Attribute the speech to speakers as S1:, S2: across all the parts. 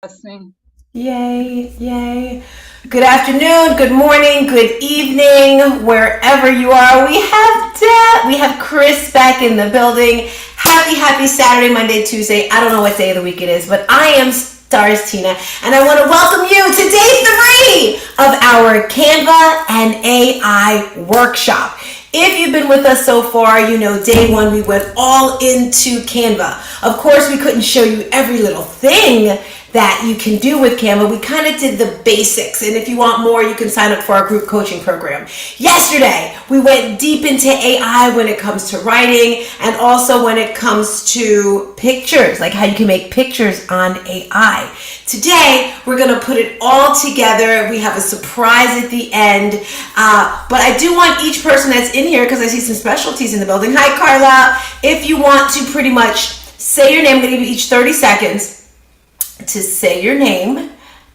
S1: Blessing.
S2: Yay, yay. Good afternoon, good morning, good evening, wherever you are. We have Chris back in the building. Happy Saturday, Monday, Tuesday. I don't know what day of the week it is, but I am Stars Tina, and I want to welcome you to day 3 of our Canva and AI workshop. If you've been with us so far, you know day 1 we went all into Canva. Of course, we couldn't show you every little thing that you can do with Canva. We kind of did the basics, and if you want more, you can sign up for our group coaching program. Yesterday, we went deep into AI when it comes to writing and also when it comes to pictures, like how you can make pictures on AI. Today, we're going to put it all together. We have a surprise at the end, but I do want each person that's in here, because I see some specialties in the building. Hi, Carla. If you want to pretty much say your name, I'm going to give you each 30 seconds to say your name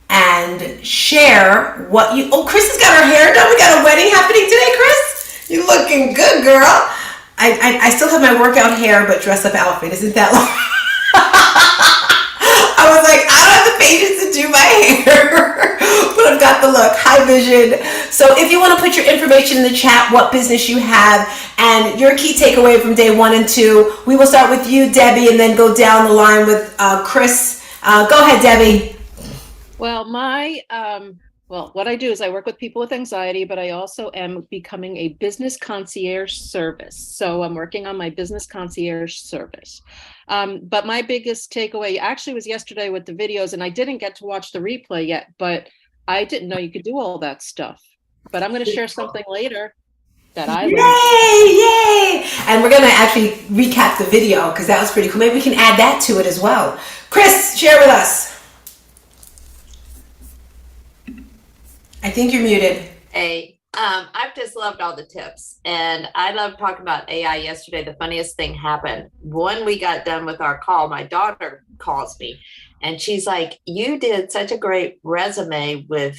S2: and share what you... Oh, Chris has got her hair done. We got a wedding happening today, Chris. You looking good, girl. I still have my workout hair, but dress up outfit. Isn't that long? I was like, I don't have the patience to do my hair, but I've got the look. High vision. So if you want to put your information in the chat, what business you have, and your key takeaway from day 1 and 2, we will start with you, Debbie, and then go down the line with Chris. Go ahead, Debbie.
S3: Well, what I do is I work with people with anxiety, but I also am becoming a business concierge service. So I'm working on my business concierge service. But my biggest takeaway actually was yesterday with the videos, and I didn't get to watch the replay yet, but I didn't know you could do all that stuff. But I'm going to share something later that I learned.
S2: Yay! And we're going to actually recap the video because that was pretty cool. Maybe we can add that to it as well. Chris, share with us. I think you're muted.
S4: Hey, I've just loved all the tips, and I love talking about AI. Yesterday, the funniest thing happened. When we got done with our call, my daughter calls me, and she's like, "You did such a great resume with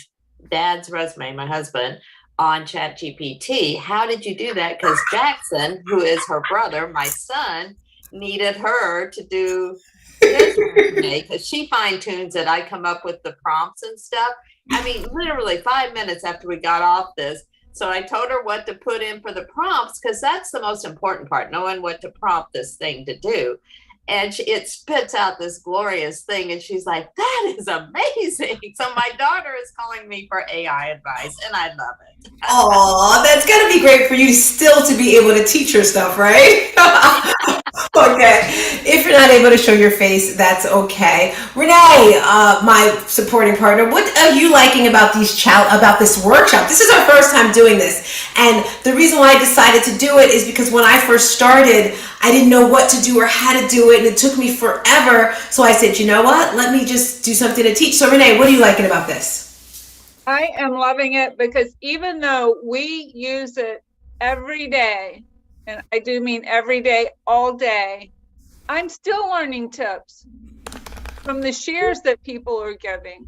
S4: Dad's resume, my husband, on ChatGPT. How did you do that? Because Jackson, who is her brother, my son, needed her to do his resume because she fine tunes it. I come up with the prompts and stuff. I mean, literally 5 minutes after we got off this. So I told her what to put in for the prompts, because that's the most important part, knowing what to prompt this thing to do. And it spits out this glorious thing. And she's like, that is amazing. So my daughter is calling me for AI advice, and I love it.
S2: Oh, that's got to be great for you still to be able to teach her stuff, right? Okay. If you're not able to show your face, that's okay. Renee, my supporting partner, what are you liking about about this workshop? This is our first time doing this. And the reason why I decided to do it is because when I first started, I didn't know what to do or how to do it, and it took me forever. So I said, you know what? Let me just do something to teach. So Renee, what are you liking about this?
S1: I am loving it because even though we use it every day, and I do mean every day, all day, I'm still learning tips from the shares that people are giving.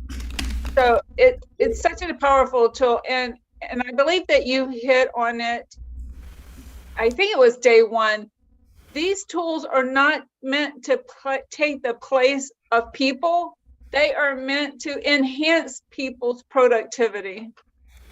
S1: So it's such a powerful tool. And I believe that you hit on it. I think it was day 1. These tools are not meant to take the place of people. They are meant to enhance people's productivity.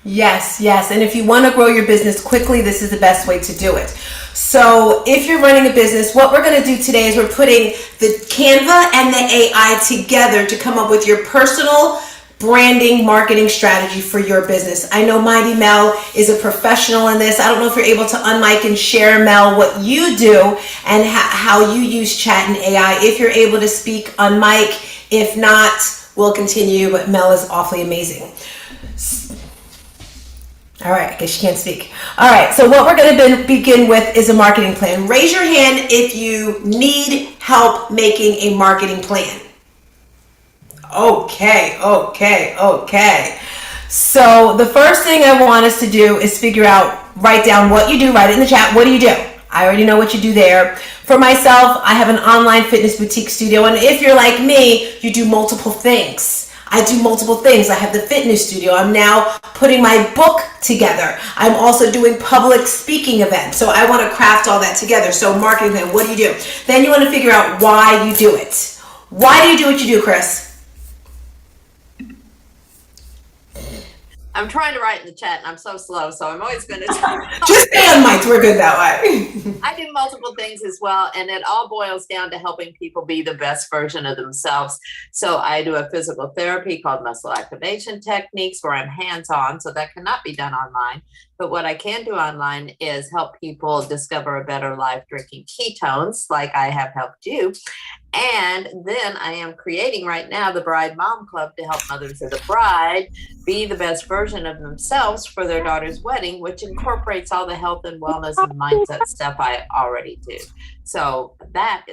S2: Yes. And if you want to grow your business quickly, this is the best way to do it. So if you're running a business, what we're going to do today is we're putting the Canva and the AI together to come up with your personal branding marketing strategy for your business. I know Mighty Mel is a professional in this. I don't know if you're able to unmic and share, Mel, what you do and how you use chat and AI. If you're able to speak on mic, if not, we'll continue, but Mel is awfully amazing. All right, I guess she can't speak. All right, so what we're going to begin with is a marketing plan. Raise your hand if you need help making a marketing plan. Okay. So the first thing I want us to do is write down what you do, write it in the chat. What do you do? I already know what you do there. For myself, I have an online fitness boutique studio, and if you're like me, you do multiple things. I do multiple things. I have the fitness studio. I'm now putting my book together. I'm also doing public speaking events. So I want to craft all that together. So marketing plan, what do you do? Then you want to figure out why you do it. Why do you do what you do, Chris?
S4: I'm trying to write in the chat and I'm so slow, so I'm always going to
S2: just stay on mic. We're good that way.
S4: I do multiple things as well, and it all boils down to helping people be the best version of themselves. So I do a physical therapy called muscle activation techniques where I'm hands-on, so that cannot be done online. But what I can do online is help people discover a better life drinking ketones, like I have helped you. And then I am creating right now the Bride Mom Club to help mothers of the bride be the best version of themselves for their daughter's wedding, which incorporates all the health and wellness and mindset stuff I already do. So that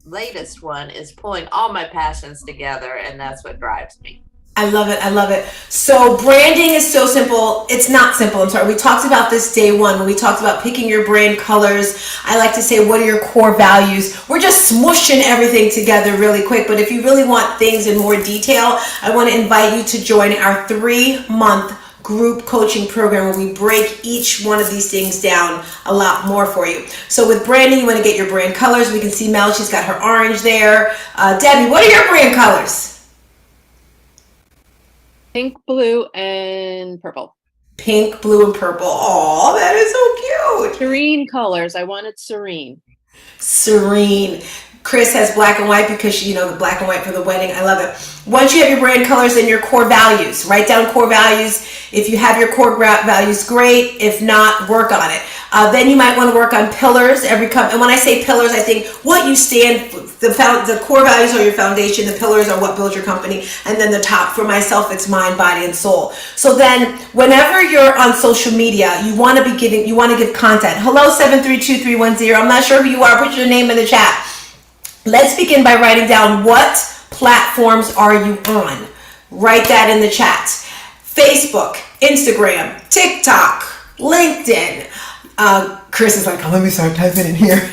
S4: latest one is pulling all my passions together, and that's what drives me.
S2: I love it. I love it. So branding is so simple. It's not simple. I'm sorry. We talked about this day one when we talked about picking your brand colors. I like to say, what are your core values? We're just smushing everything together really quick. But if you really want things in more detail, I want to invite you to join our 3-month group coaching program where we break each one of these things down a lot more for you. So with branding, you want to get your brand colors. We can see Mel, she's got her orange there. Debbie, what are your brand colors?
S3: Pink, blue, and purple.
S2: Pink, blue, and purple. Oh, that is so cute.
S3: Serene colors. I wanted serene.
S2: Serene. Chris has black and white because, you know, the black and white for the wedding. I love it. Once you have your brand colors and your core values, write down core values. If you have your core values, great. If not, work on it. Then you might want to work on pillars. And when I say pillars, I think what you stand for. The core values are your foundation. The pillars are what builds your company. And then the top, for myself, it's mind, body, and soul. So then whenever you're on social media, you want to give content. Hello, 732310. I'm not sure who you are. Put your name in the chat. Let's begin by writing down what platforms are you on. Write that in the chat. Facebook, Instagram, TikTok, LinkedIn. Chris is like, oh, let me start typing in here.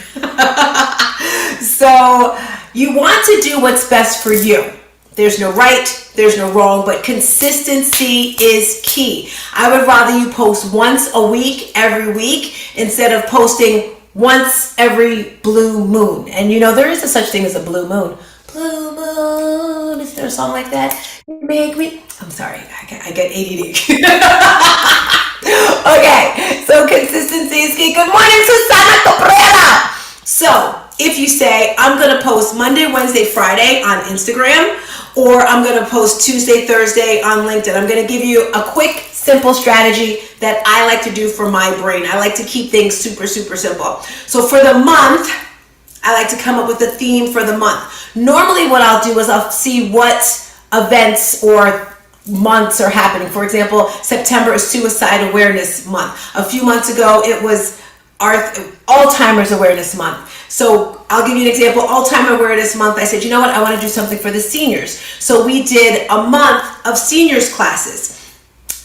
S2: So you want to do what's best for you. There's no right, there's no wrong, but consistency is key. I would rather you post once a week, every week, instead of posting once every blue moon. And you know, there is a such thing as a blue moon. Blue moon, is there a song like that? Make me, I'm sorry, I get ADD. Okay, so consistency is key. Good morning, Susana Cabrera. So if you say, I'm gonna post Monday, Wednesday, Friday on Instagram, or I'm gonna post Tuesday, Thursday on LinkedIn, I'm gonna give you a quick, simple strategy that I like to do for my brain. I like to keep things super, super simple. So for the month, I like to come up with a theme for the month. Normally what I'll do is I'll see what events or months are happening. For example, September is Suicide Awareness Month. A few months ago, it was Alzheimer's Awareness Month. So I'll give you an example. Alzheimer's Awareness Month, I said, you know what? I want to do something for the seniors. So we did a month of seniors classes.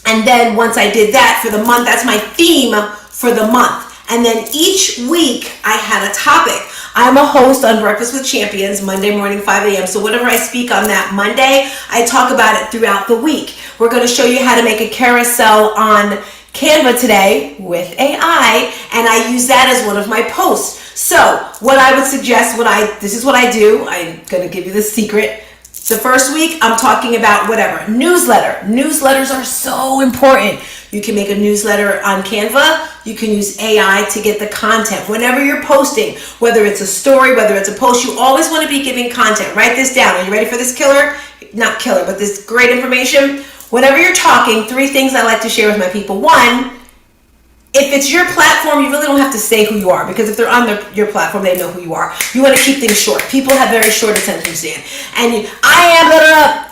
S2: And then once I did that for the month, that's my theme for the month. And then each week I had a topic. I'm a host on Breakfast with Champions, Monday morning, 5 a.m. So whenever I speak on that Monday, I talk about it throughout the week. We're going to show you how to make a carousel on Canva today with AI, and I use that as one of my posts. So what I would suggest, this is what I do. I'm going to give you the secret. The first week, I'm talking about whatever. Newsletter. Newsletters are so important. You can make a newsletter on Canva. You can use AI to get the content. Whenever you're posting, whether it's a story, whether it's a post, you always want to be giving content. Write this down. Are you ready for this killer? Not killer, but this great information. Whenever you're talking, 3 things I like to share with my people. 1, if it's your platform, you really don't have to say who you are, because if they're on your platform, they know who you are. You want to keep things short. People have very short attention span. And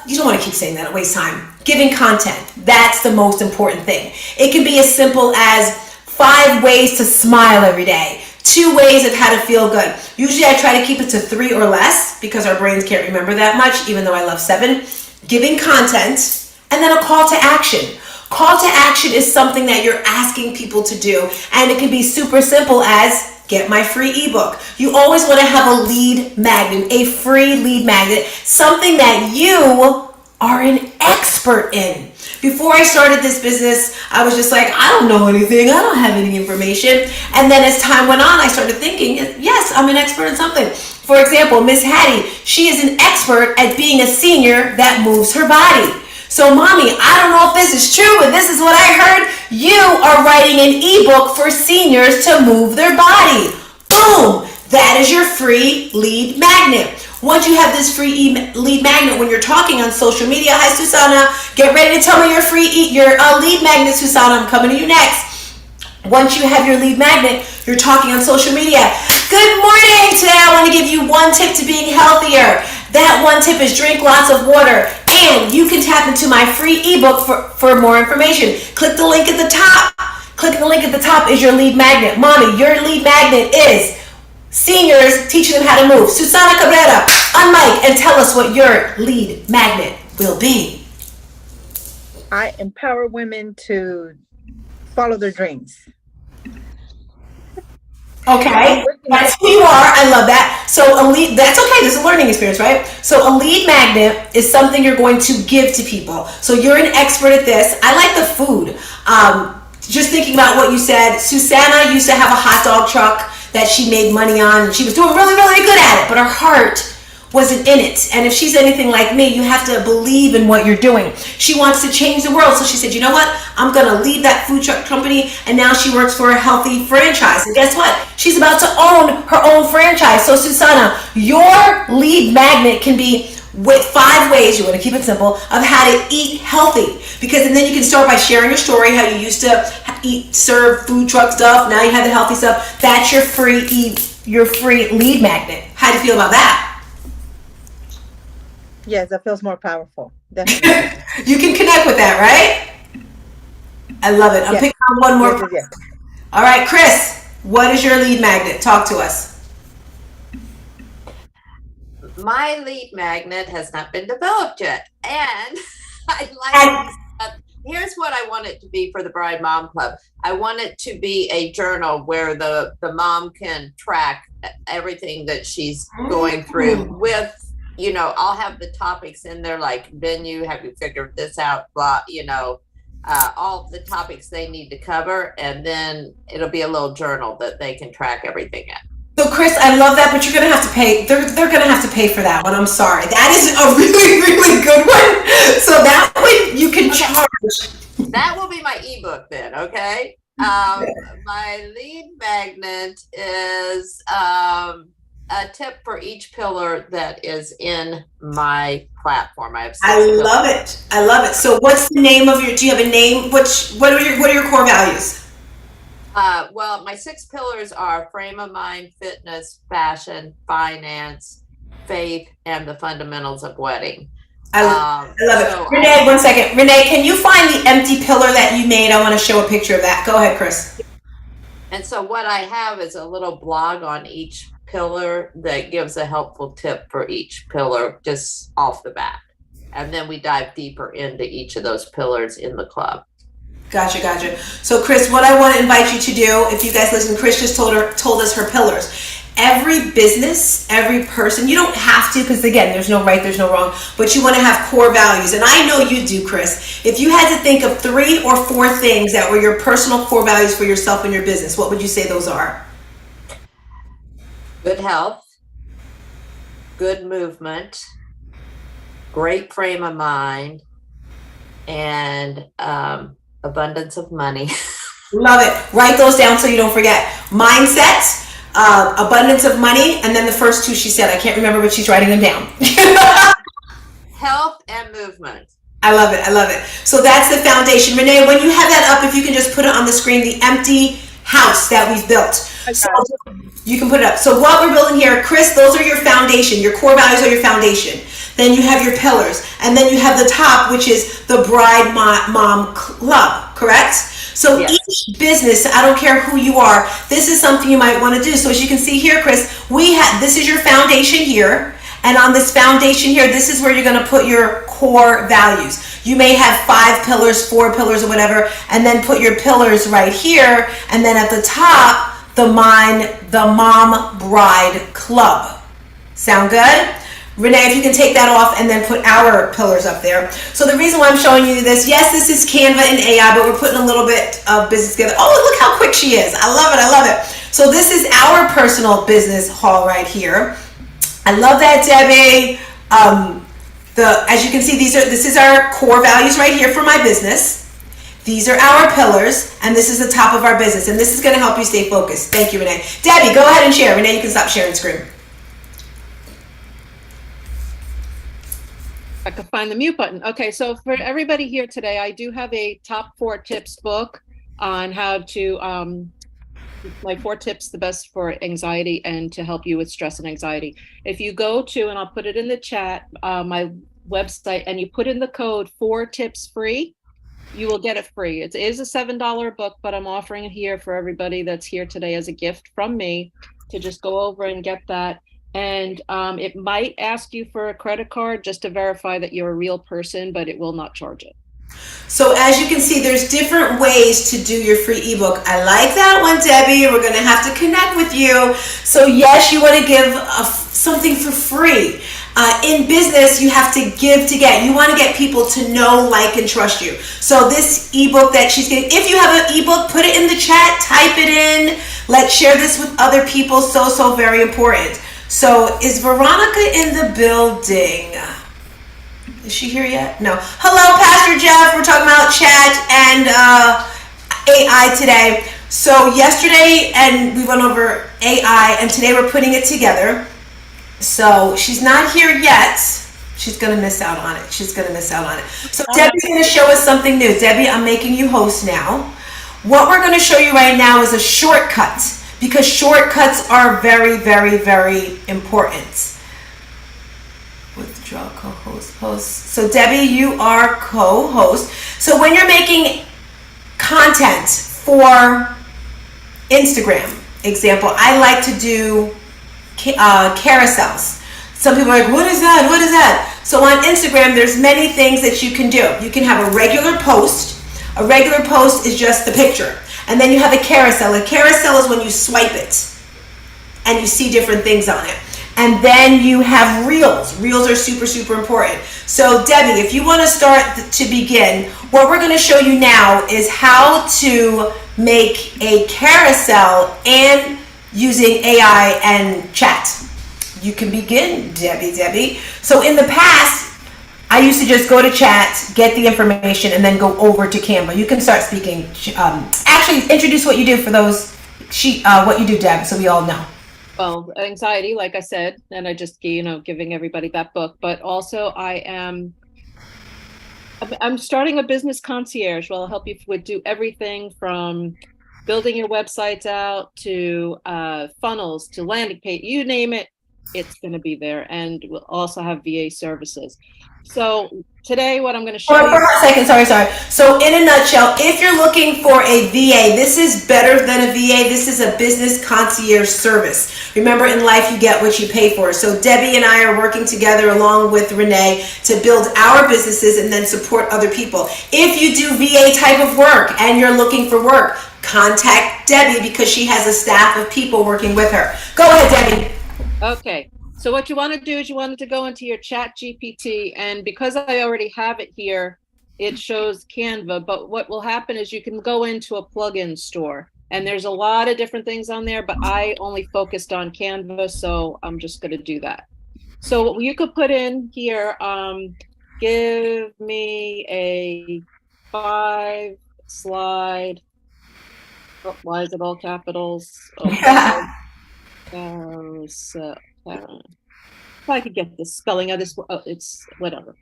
S2: you don't want to keep saying that. It wastes time. Giving content. That's the most important thing. It can be as simple as 5 ways to smile every day. 2 ways of how to feel good. Usually I try to keep it to 3 or less because our brains can't remember that much, even though I love 7. Giving content, and then a call to action. Call to action is something that you're asking people to do, and it can be super simple as get my free ebook. You always want to have a lead magnet, a free lead magnet, something that you are an expert in. Before I started this business, I was just like, I don't know anything. I don't have any information. And then as time went on, I started thinking, yes, I'm an expert in something. For example, Miss Hattie, she is an expert at being a senior that moves her body. So, mommy, I don't know if this is true, but this is what I heard. You are writing an ebook for seniors to move their body. Boom! That is your free lead magnet. Once you have this free lead magnet, when you're talking on social media, hi Susanna, get ready to tell me your lead magnet, Susanna. I'm coming to you next. Once you have your lead magnet, you're talking on social media. Good morning. Today I want to give you one tip to being healthier. That one tip is drink lots of water. And you can tap into my free ebook for more information. Click the link at the top. Click the link at the top is your lead magnet. Mommy, your lead magnet is seniors teaching them how to move. Susana Cabrera, unmic and tell us what your lead magnet will be.
S5: I empower women to follow their dreams.
S2: Okay, that's who you are. I love that. So a lead, that's okay. This is a learning experience, right? So a lead magnet is something you're going to give to people. So you're an expert at this. I like the food. Just thinking about what you said, Susanna used to have a hot dog truck that she made money on, and she was doing really, really good at it, but her heart wasn't in it. And if she's anything like me, you have to believe in what you're doing. She wants to change the world. So she said, you know what? I'm going to leave that food truck company. And now she works for a healthy franchise. And guess what? She's about to own her own franchise. So Susanna, your lead magnet can be with 5 ways, you want to keep it simple, of how to eat healthy. Because and then you can start by sharing your story, how you used to serve food truck stuff. Now you have the healthy stuff. That's your free lead magnet. How do you feel about that?
S5: Yes, that feels more powerful. Definitely.
S2: You can connect with that, right? I love it. I'm picking on one more.
S5: Yes.
S2: All right, Chris, what is your lead magnet? Talk to us.
S4: My lead magnet has not been developed yet. And I like here's what I want it to be for the Bride Mom Club. I want it to be a journal where the mom can track everything that she's going through with, you know, I'll have the topics in there like venue, have you figured this out, blah, you know, all of the topics they need to cover. And then it'll be a little journal that they can track everything in.
S2: So Chris, I love that, but you're going to have to pay. They're going to have to pay for that one. I'm sorry. That is a really, really good one. So that way you can charge.
S4: That will be my ebook then. Okay. My lead magnet is, a tip for each pillar that is in my platform. I have 6 pillars.
S2: Love it. I love it. So what's the name of do you have a name? What are your core values?
S4: Well, my 6 pillars are frame of mind, fitness, fashion, finance, faith, and the fundamentals of wedding.
S2: I love it. Renee, 1 second. Renee, can you find the empty pillar that you made? I want to show a picture of that. Go ahead, Chris.
S4: And so what I have is a little blog on each pillar that gives a helpful tip for each pillar just off the bat. And then we dive deeper into each of those pillars in the club.
S2: Gotcha. So Chris, what I want to invite you to do, if you guys listen, Chris just told us her pillars. Every business, every person, you don't have to, because again, there's no right, there's no wrong, but you want to have core values. And I know you do, Chris. If you had to think of 3 or 4 things that were your personal core values for yourself and your business, what would you say those are?
S4: Good health, good movement, great frame of mind, and abundance of money.
S2: Love it. Write those down so you don't forget. Mindset, abundance of money, and then the first 2 she said. I can't remember, but she's writing them down.
S4: Health and movement.
S2: I love it. So that's the foundation. Renee, when you have that up, if you can just put it on the screen, the empty house that we've built. So you can put it up. So what we're building here, Chris, those are your foundation. Your core values are your foundation. Then you have your pillars. And then you have the top, which is the Bride Mom Club, correct? So yes. Each business, I don't care who you are, this is something you might want to do. So as you can see here, Chris, this is your foundation here. And on this foundation here, this is where you're going to put your core values. You may have 5 pillars, 4 pillars, or whatever, and then put your pillars right here. And then at the top, the Mom Bride Club. Sound good? Renee, if you can take that off and then put our pillars up there. So the reason why I'm showing you this, yes, this is Canva and AI, but we're putting a little bit of business together. Oh, look how quick she is. I love it. So this is our personal business haul right here. I love that, Debbie. As you can see, this is our core values right here for my business. These are our pillars, and this is the top of our business, and this is going to help you stay focused. Thank you, Renee. Debbie, go ahead and share. Renee, you can stop sharing screen.
S3: I could find the mute button. Okay, so for everybody here today, I do have a top 4 tips book on how to, my 4 tips, the best for anxiety and to help you with stress and anxiety. If you go to, and I'll put it in the chat, my website, and you put in the code 4 tips free, you will get it free. It is a $7 book, but I'm offering it here for everybody that's here today as a gift from me to just go over and get that. And it might ask you for a credit card just to verify that you're a real person, but it will not charge it.
S2: So as you can see, there's different ways to do your free ebook. I like that one, Debbie. We're going to have to connect with you. So yes, you want to give something for free. In business, you have to give to get. You want to get people to know, like, and trust you. So this ebook that she's getting, if you have an ebook, put it in the chat, type it in. Let's share this with other people. So very important. So is Veronica in the building? Is she here yet? No. Hello, Pastor Jeff. We're talking about chat and AI today. So yesterday, and we went over AI, and today we're putting it together. So she's not here yet. She's going to miss out on it. She's going to miss out on it. So Debbie's going to show us something new. Debbie, I'm making you host now. What we're going to show you right now is a shortcut, because shortcuts are very important. Withdraw co-host, host. So Debbie, you are co-host. So when you're making content for Instagram, example, I like to do carousels. Some people are like, what is that? What is that? So on Instagram, there's many things that you can do. You can have a regular post. A regular post is just the picture. And then you have a carousel. A carousel is when you swipe it and you see different things on it. And then you have reels. Reels are super important. So Debbie, if you want to start to begin, what we're going to show you now is how to make a carousel and using AI and chat. You can begin, Debbie. So in the past, I used to just go to chat, get the information, and then go over to Canva. You can start speaking. Actually, introduce what you do for those, what you do, Deb, so we all know.
S3: Well, anxiety, like I said, and I just, giving everybody that book, but also I'm starting a business concierge. Well, I'll help you do everything from building your websites out to funnels to landing page, you name it, it's going to be there. And we'll also have VA services. So today what I'm going to show you.
S2: For a second, sorry. So in a nutshell, if you're looking for a VA, this is better than a VA. This is a business concierge service. Remember, in life, you get what you pay for. So Debbie and I are working together along with Renee to build our businesses and then support other people. If you do VA type of work and you're looking for work, contact Debbie because she has a staff of people working with her. Go ahead, Debbie.
S3: Okay. So what you want to do is you want to go into your chat GPT, and because I already have it here, it shows Canva, but what will happen is you can go into a plugin store and there's a lot of different things on there, but I only focused on Canva, so I'm just going to do that. So you could put in here, give me a 5-slide, oh, why is it all capitals? Oh, carousel. If I could get the spelling of this, it's whatever.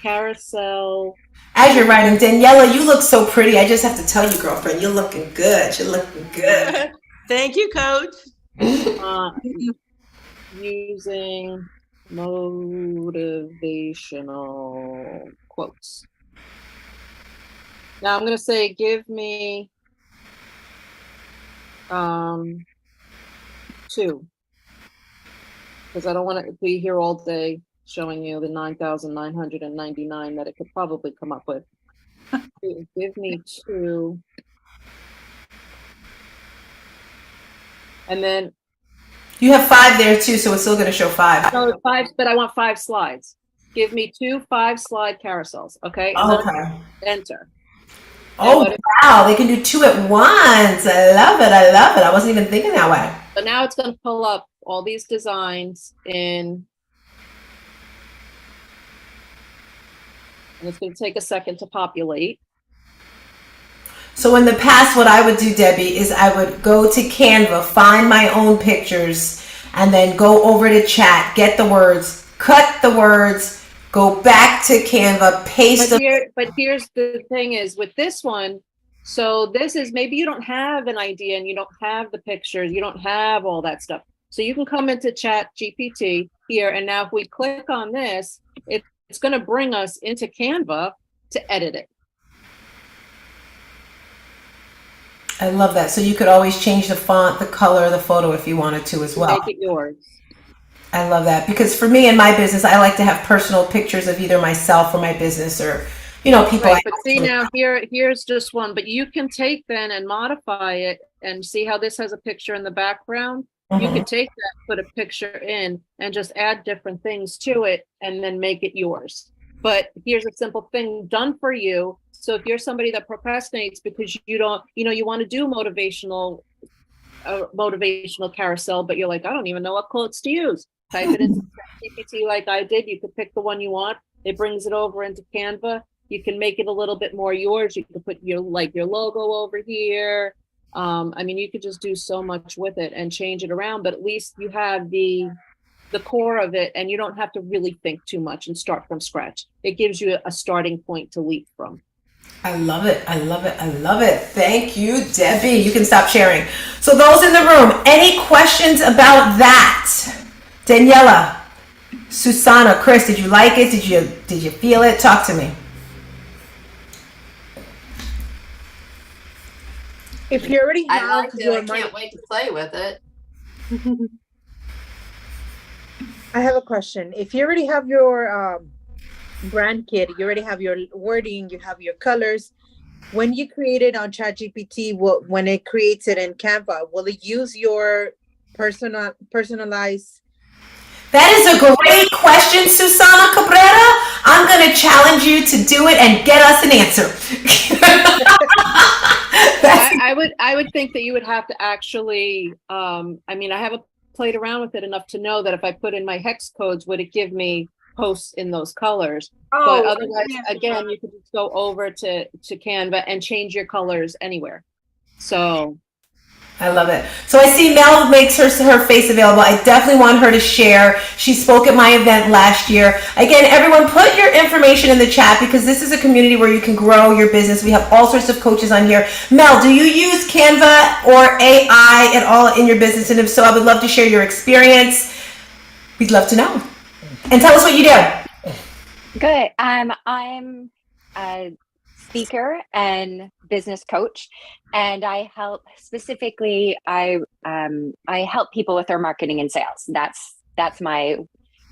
S3: Carousel.
S2: As you're writing, Daniela, you look so pretty. I just have to tell you, girlfriend, you're looking good. You're looking good.
S6: Thank you, Coach.
S3: Using motivational quotes. Now I'm going to say, give me 2. Because I don't want to be here all day showing you the 9,999 that it could probably come up with. Give me 2. And then
S2: you have 5 there too, so it's still going to show 5.
S3: No, 5, but I want 5 slides. Give me 2 5-slide carousels. Okay.
S2: Okay.
S3: Enter.
S2: Oh, wow. They can do 2 at once. I love it. I wasn't even thinking that way.
S3: So now it's going to pull up all these designs in And it's going to take a second to populate.
S2: So in the past, what I would do, Debbie, is I would go to Canva, find my own pictures, and then go over to chat, get the words, cut the words, go back to Canva, paste them.
S3: But here's the thing is with this one, so this is, maybe you don't have an idea and you don't have the pictures, you don't have all that stuff. So you can come into Chat GPT here, and now if we click on this, it's going to bring us into Canva to edit it.
S2: I love that. So you could always change the font, the color, the photo if you wanted to as well.
S3: Make it yours.
S2: I love that, because for me in my business, I like to have personal pictures of either myself or my business, or people.
S3: Right, but see now here's just one, but you can take then and modify it and see how this has a picture in the background. You can take that, put a picture in, and just add different things to it and then make it yours. But here's a simple thing done for you. So if you're somebody that procrastinates because you don't, you want to do motivational carousel, but you're like, I don't even know what quotes to use. Type it into GPT like I did. You could pick the one you want. It brings it over into Canva. You can make it a little bit more yours. You can put your logo over here. You could just do so much with it and change it around, but at least you have the core of it, and you don't have to really think too much and start from scratch. It gives you a starting point to leap from.
S2: I love it. I love it. I love it. Thank you, Debbie. You can stop sharing. So those in the room, any questions about that? Daniela, Susanna, Chris, did you like it? Did you feel it? Talk to me.
S5: If you already have
S4: I liked it.
S5: your
S4: I can't wait to play with it.
S5: I have a question. If you already have your brand kit, you already have your wording, you have your colors. When you create it on ChatGPT, when it creates it in Canva, will it use your personalized?
S2: That is a great question, Susana Cabrera. I'm going to challenge you to do it and get us an answer.
S3: I would think that you would have to actually, I haven't played around with it enough to know that if I put in my hex codes, would it give me posts in those colors? But otherwise, again, you could just go over to Canva and change your colors anywhere. So
S2: I love it. So I see Mel makes her face available. I definitely want her to share. She spoke at my event last year. Again, everyone, put your information in the chat, because this is a community where you can grow your business. We have all sorts of coaches on here. Mel, do you use Canva or AI at all in your business? And if so, I would love to share your experience. We'd love to know. And tell us what you do.
S6: Good. I'm a speaker and business coach, and I help specifically. I help people with their marketing and sales. That's my.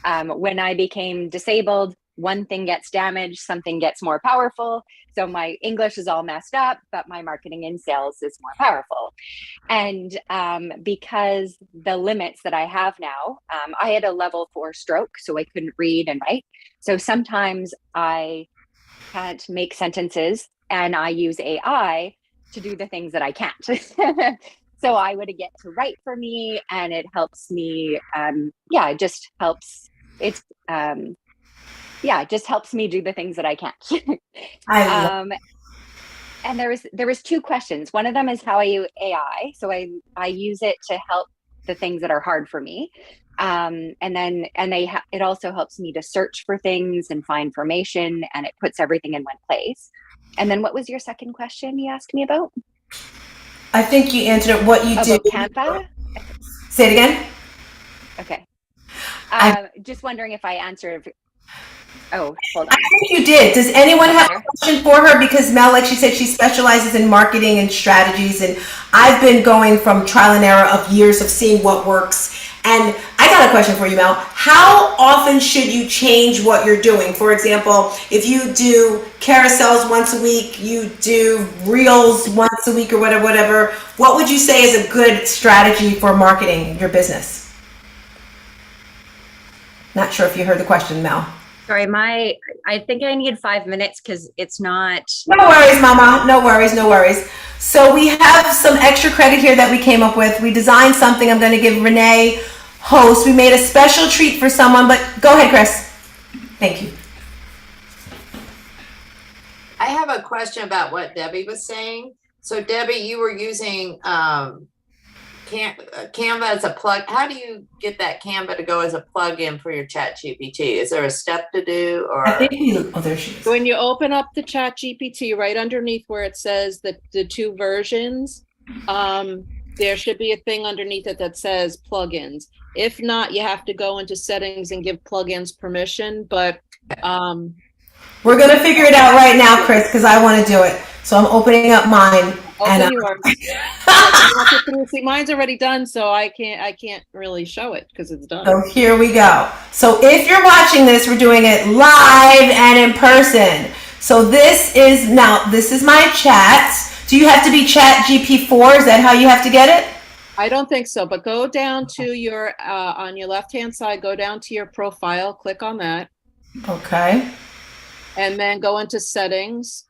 S6: When I became disabled, one thing gets damaged, something gets more powerful. So my English is all messed up, but my marketing and sales is more powerful. And because the limits that I have now, I had a level 4 stroke, so I couldn't read and write. So sometimes I can't make sentences, and I use AI to do the things that I can't. So I would get to write for me, and it helps me. It just helps. It just helps me do the things that I can't. And there was 2 questions. One of them is how I use AI. So I use it to help the things that are hard for me. It also helps me to search for things and find information, and it puts everything in one place. And then what was your second question you asked me about?
S2: I think you answered it. What you do.
S6: Canva?
S2: Say it again.
S6: Okay. Just wondering if I answered. Oh, hold on.
S2: I think you did. Does anyone have a question for her? Because Mel, like she said, she specializes in marketing and strategies, and I've been going from trial and error of years of seeing what works. And I got a question for you, Mel. How often should you change what you're doing? For example, if you do carousels once a week, you do reels once a week or whatever, what would you say is a good strategy for marketing your business? Not sure if you heard the question, Mel.
S6: Sorry, I think I need 5 minutes because it's not.
S2: No worries, Mama. No worries. So we have some extra credit here that we came up with. We designed something. I'm going to give Renee host. We made a special treat for someone, but go ahead, Chris. Thank you.
S4: have a question about what Debbie was saying. So Debbie, you were using Canva as a plug. How do you get that Canva to go as a plug-in for your Chat GPT? Is there a step to do, or?
S2: I think there she is.
S3: When you open up the Chat GPT, right underneath where it says that the 2 versions, there should be a thing underneath it that says plugins. If not, you have to go into settings and give plugins permission. But
S2: we're going to figure it out right now, Chris, because I want to do it. So I'm opening up mine.
S3: Open yours. See, mine's already done, so I can't really show it because it's done.
S2: So here we go. So if you're watching this, we're doing it live and in person. So this is my chat. Do you have to be Chat GP4? Is that how you have to get it?
S3: I don't think so, but go down to your on your left-hand side, go down to your profile, click on that.
S2: Okay.
S3: And then go into settings.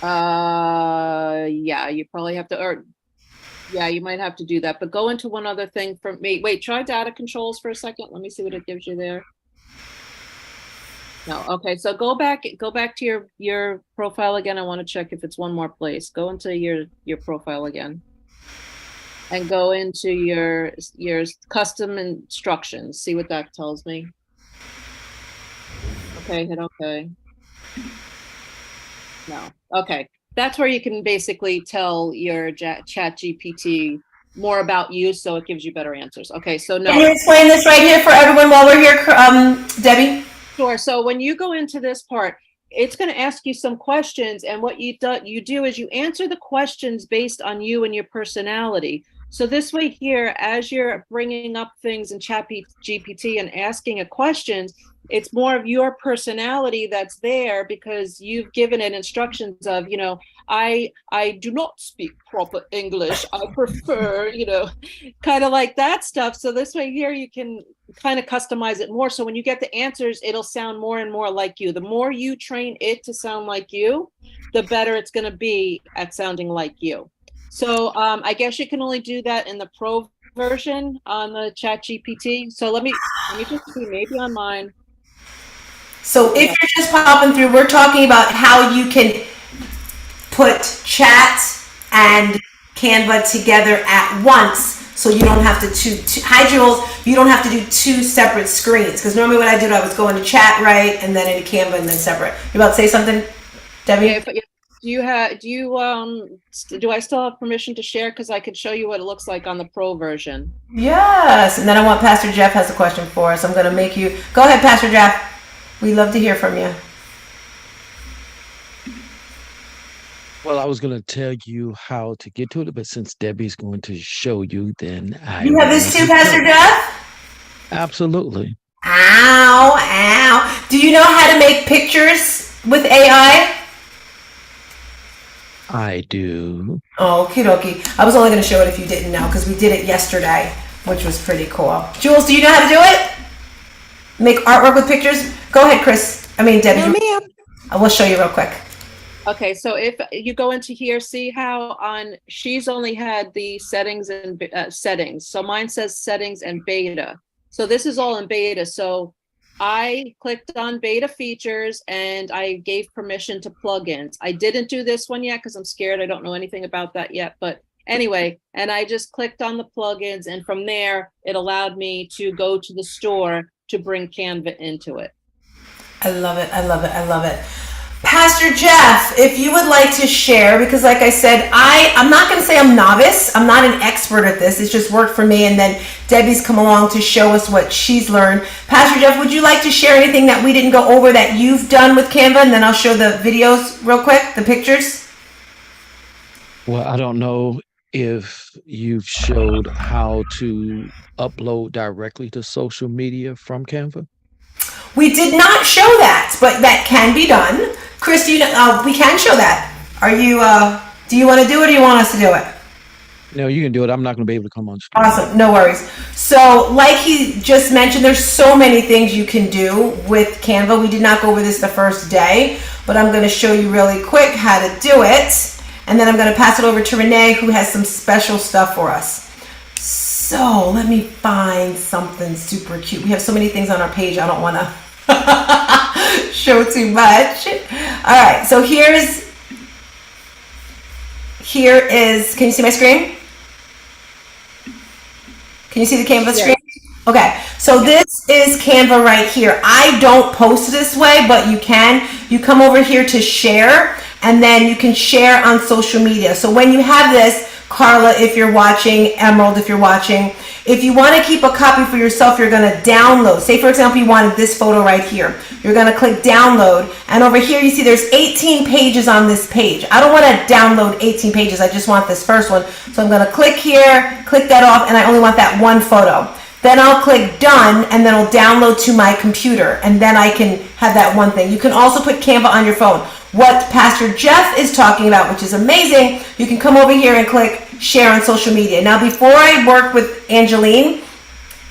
S3: Yeah, you probably have to, or yeah, you might have to do that, but go into one other thing for me. Wait, try data controls for a second. Let me see what it gives you there. No, okay, so go back to your profile again. I want to check if it's one more place. Go into your profile again and go into your custom instructions. See what that tells me. Okay, hit okay. No. Okay. That's where you can basically tell your Chat GPT more about you, so it gives you better answers. Okay, so no.
S2: Can you explain this right here for everyone while we're here, Debbie?
S3: Sure. So when you go into this part, it's going to ask you some questions, and what you do is you answer the questions based on you and your personality. So this way here, as you're bringing up things in Chat GPT and asking a question, it's more of your personality that's there because you've given it instructions of, I do not speak proper English. I prefer, kind of like that stuff. So this way here, you can kind of customize it more. So when you get the answers, it'll sound more and more like you. The more you train it to sound like you, the better it's going to be at sounding like you. So I guess you can only do that in the pro version on the Chat GPT. So let me just see, maybe on mine.
S2: So if you're just popping through, we're talking about how you can put chat and Canva together at once, so you don't have to hi Jules, you don't have to do 2 separate screens, because normally what I did, I was going to chat, right, and then into Canva and then separate. You about to say something, Debbie?
S3: Okay, do I still have permission to share? Because I could show you what it looks like on the pro version.
S2: Yes, and then I want Pastor Jeff has a question for us. I'm going to make you go ahead, Pastor Jeff. We'd love to hear from you.
S7: Well, I was going to tell you how to get to it, but since Debbie's going to show you, then
S2: you have this too, Pastor Jeff?
S7: Absolutely.
S2: Ow. Do you know how to make pictures with AI?
S7: I do.
S2: Oh, okie dokie. I was only going to show it if you didn't know, because we did it yesterday, which was pretty cool. Jules, do you know how to do it? Make artwork with pictures? Go ahead, Debbie.
S5: No, ma'am.
S2: I will show you real quick.
S3: Okay, so if you go into here, see how she's only had the settings and settings. So mine says settings and beta. So this is all in beta. So I clicked on beta features and I gave permission to plugins. I didn't do this one yet because I'm scared. I don't know anything about that yet. But anyway, and I just clicked on the plugins, and from there, it allowed me to go to the store to bring Canva into it.
S2: I love it. Pastor Jeff, if you would like to share, because like I said, I'm not going to say I'm novice. I'm not an expert at this. It's just worked for me. And then Debbie's come along to show us what she's learned. Pastor Jeff, would you like to share anything that we didn't go over that you've done with Canva? And then I'll show the videos real quick, the pictures.
S7: Well, I don't know if you've showed how to upload directly to social media from Canva.
S2: We did not show that, but that can be done. Chris, we can show that. Do you want to do it, or do you want us to do it?
S7: No, you can do it. I'm not going to be able to come on screen.
S2: Awesome, no worries. So like he just mentioned, there's so many things you can do with Canva. We did not go over this the first day, but I'm going to show you really quick how to do it. And then I'm going to pass it over to Renee, who has some special stuff for us. So let me find something super cute. We have so many things on our page, I don't want to. show too much. All right, so here is, can you see my screen? Can you see the Canva screen? Okay, so this is Canva right here. I don't post this way, but you can. You come over here to share, and then you can share on social media. So when you have this, Carla, if you're watching, Emerald, if you're watching, if you want to keep a copy for yourself, you're going to download. Say, for example, you wanted this photo right here. You're going to click download, and over here you see there's 18 pages on this page. I don't want to download 18 pages. I just want this first one. So I'm going to click here, click that off, and I only want that one photo. Then I'll click done, and then it'll download to my computer, and then I can have that one thing. You can also put Canva on your phone. What Pastor Jeff is talking about, which is amazing, you can come over here and click share on social media. Now, before I worked with Angeline,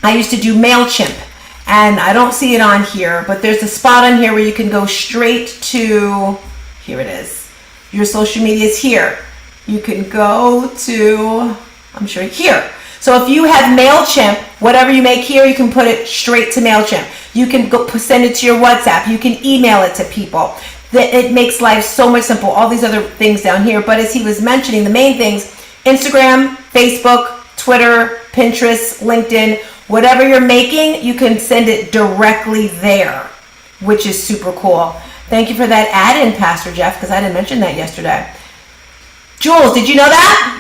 S2: I used to do MailChimp, and I don't see it on here, but there's a spot on here where you can go straight to, here it is. Your social media is here. You can go to, I'm sure, here. So if you have MailChimp, whatever you make here, you can put it straight to MailChimp. You can go send it to your WhatsApp. You can email it to people. It makes life so much simple. All these other things down here. But as he was mentioning, the main things, Instagram, Facebook, Twitter, Pinterest, LinkedIn, whatever you're making, you can send it directly there, which is super cool. Thank you for that add-in, Pastor Jeff, because I didn't mention that yesterday. Jules, did you know that?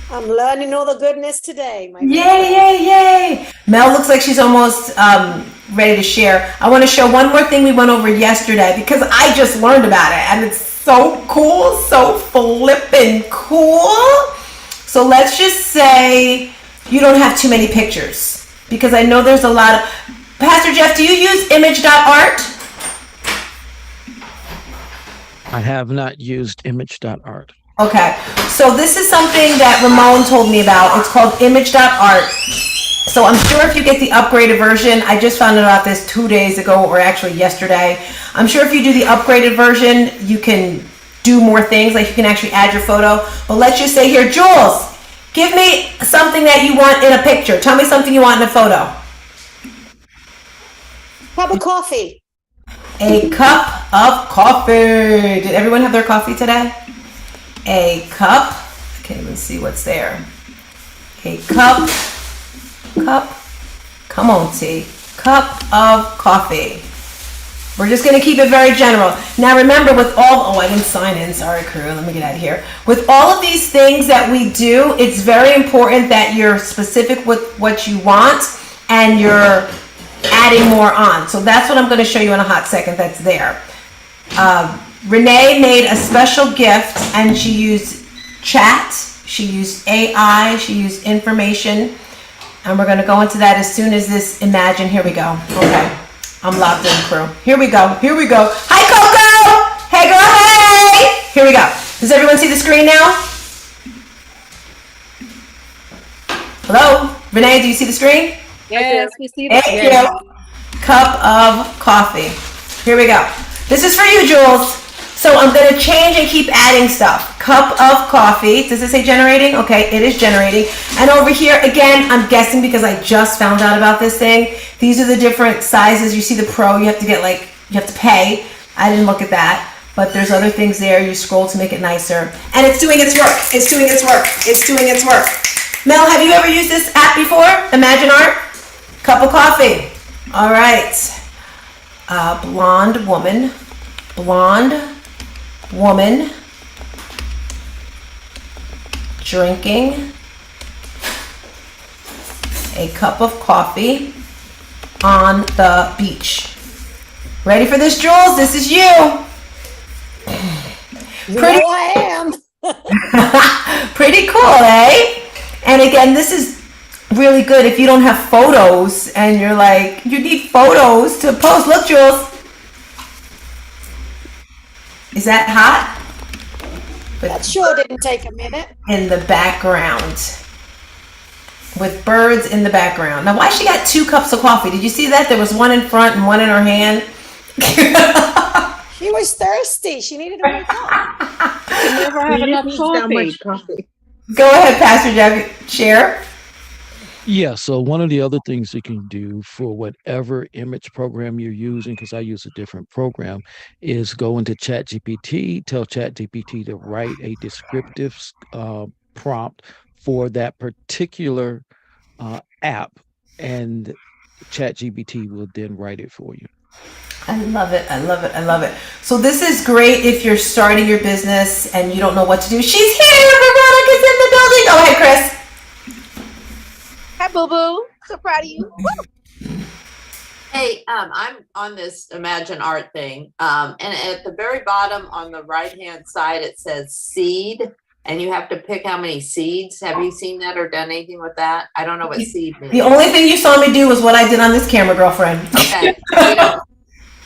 S8: I'm learning all the goodness today.
S2: Yay. Mel looks like she's almost ready to share. I want to show one more thing we went over yesterday because I just learned about it and it's so cool, so flippin' cool. So let's just say you don't have too many pictures because I know there's a lot of... Pastor Jeff, do you use image.art?
S7: I have not used image.art.
S2: Okay, so this is something that Ramon told me about. It's called image.art. So I'm sure if you get the upgraded version, I just found out about this 2 days ago or actually yesterday. I'm sure if you do the upgraded version, you can do more things, like you can actually add your photo. But let's just say here, Jules, give me something that you want in a picture. Tell me something you want in a photo.
S8: Cup of coffee.
S2: A cup of coffee. Did everyone have their coffee today? A cup, I can't even see what's there. A cup, come on T, cup of coffee. We're just gonna keep it very general. Now remember with all, I didn't sign in, sorry crew, let me get out of here. With all of these things that we do, it's very important that you're specific with what you want and you're adding more on. So that's what I'm gonna show you in a hot second that's there. Renee made a special gift and she used chat, she used AI, she used information, and we're going to go into that as soon as this imagine. Here we go. Okay, I'm locked in, crew. Here we go. Hi, Coco! Hey, girl, hey! Here we go. Does everyone see the screen now? Hello? Renee, do you see the screen?
S3: Yes, we see that.
S2: Thank you. Cup of coffee. Here we go. This is for you, Jules. So I'm going to change and keep adding stuff. Cup of coffee. Does it say generating? Okay, it is generating. And over here, again, I'm guessing because I just found out about this thing. These are the different sizes. You see the Pro, you have to get you have to pay. I didn't look at that. But there's other things there. You scroll to make it nicer. And it's doing its work. It's doing its work. It's doing its work. Mel, have you ever used this app before? Imagine Art? Cup of coffee. All right. Blonde woman drinking a cup of coffee on the beach. Ready for this, Jules? This is you.
S8: Pretty I am.
S2: Pretty cool, eh? And again, this is really good if you don't have photos and you're like, you need photos to post. Look, Jules. Is that hot?
S8: That sure didn't take a minute.
S2: In the background. With birds in the background. Now, why she got 2 cups of coffee? Did you see that? There was one in front and one in her hand.
S8: She was thirsty. She needed to wake up.
S3: You never have enough
S5: That
S3: coffee.
S5: much coffee.
S2: Go ahead, Pastor Jeff. Share.
S7: Yeah, so one of the other things you can do for whatever image program you're using, because I use a different program, is go into ChatGPT, tell ChatGPT to write a descriptive prompt for that particular app, and ChatGPT will then write it for you.
S2: I love it. I love it. I love it. So this is great if you're starting your business and you don't know what to do. She's here. Veronica's in the building. Go ahead, Chris.
S9: Hi, Boo Boo. So proud of you.
S4: Hey, I'm on this Imagine Art thing, and at the very bottom on the right-hand side, it says seed, and you have to pick how many seeds. Have you seen that or done anything with that? I don't know what seed means.
S2: The only thing you saw me do was what I did on this camera, girlfriend.
S4: Okay,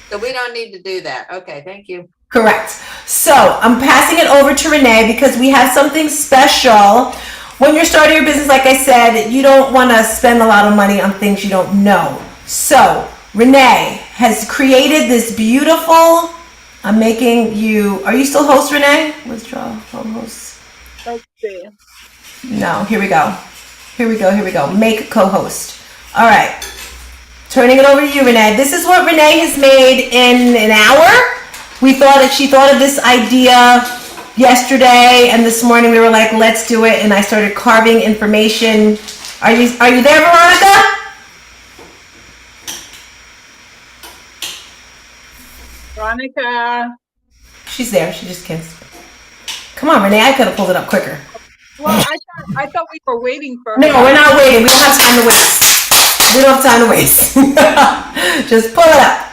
S4: so we don't need to do that. Okay, thank you.
S2: Correct. So I'm passing it over to Renee because we have something special. When you're starting your business, like I said, you don't want to spend a lot of money on things you don't know. So Renee has created this beautiful, I'm making you, are you still host, Renee? Withdraw from host.
S1: Let's see.
S2: No, here we go. Here we go, here we go. Make co-host. All right. Turning it over to you, Renee. This is what Renee has made in an hour. She thought of this idea yesterday, and this morning we were like, let's do it, and I started carving information. Are you there, Veronica?
S1: Veronica.
S2: She's there. She just can't. Come on, Renee. I could have pulled it up quicker.
S1: Well, I thought we were waiting for her.
S2: No, we're not waiting. We don't have time to waste. We don't have time to waste. Just pull it up.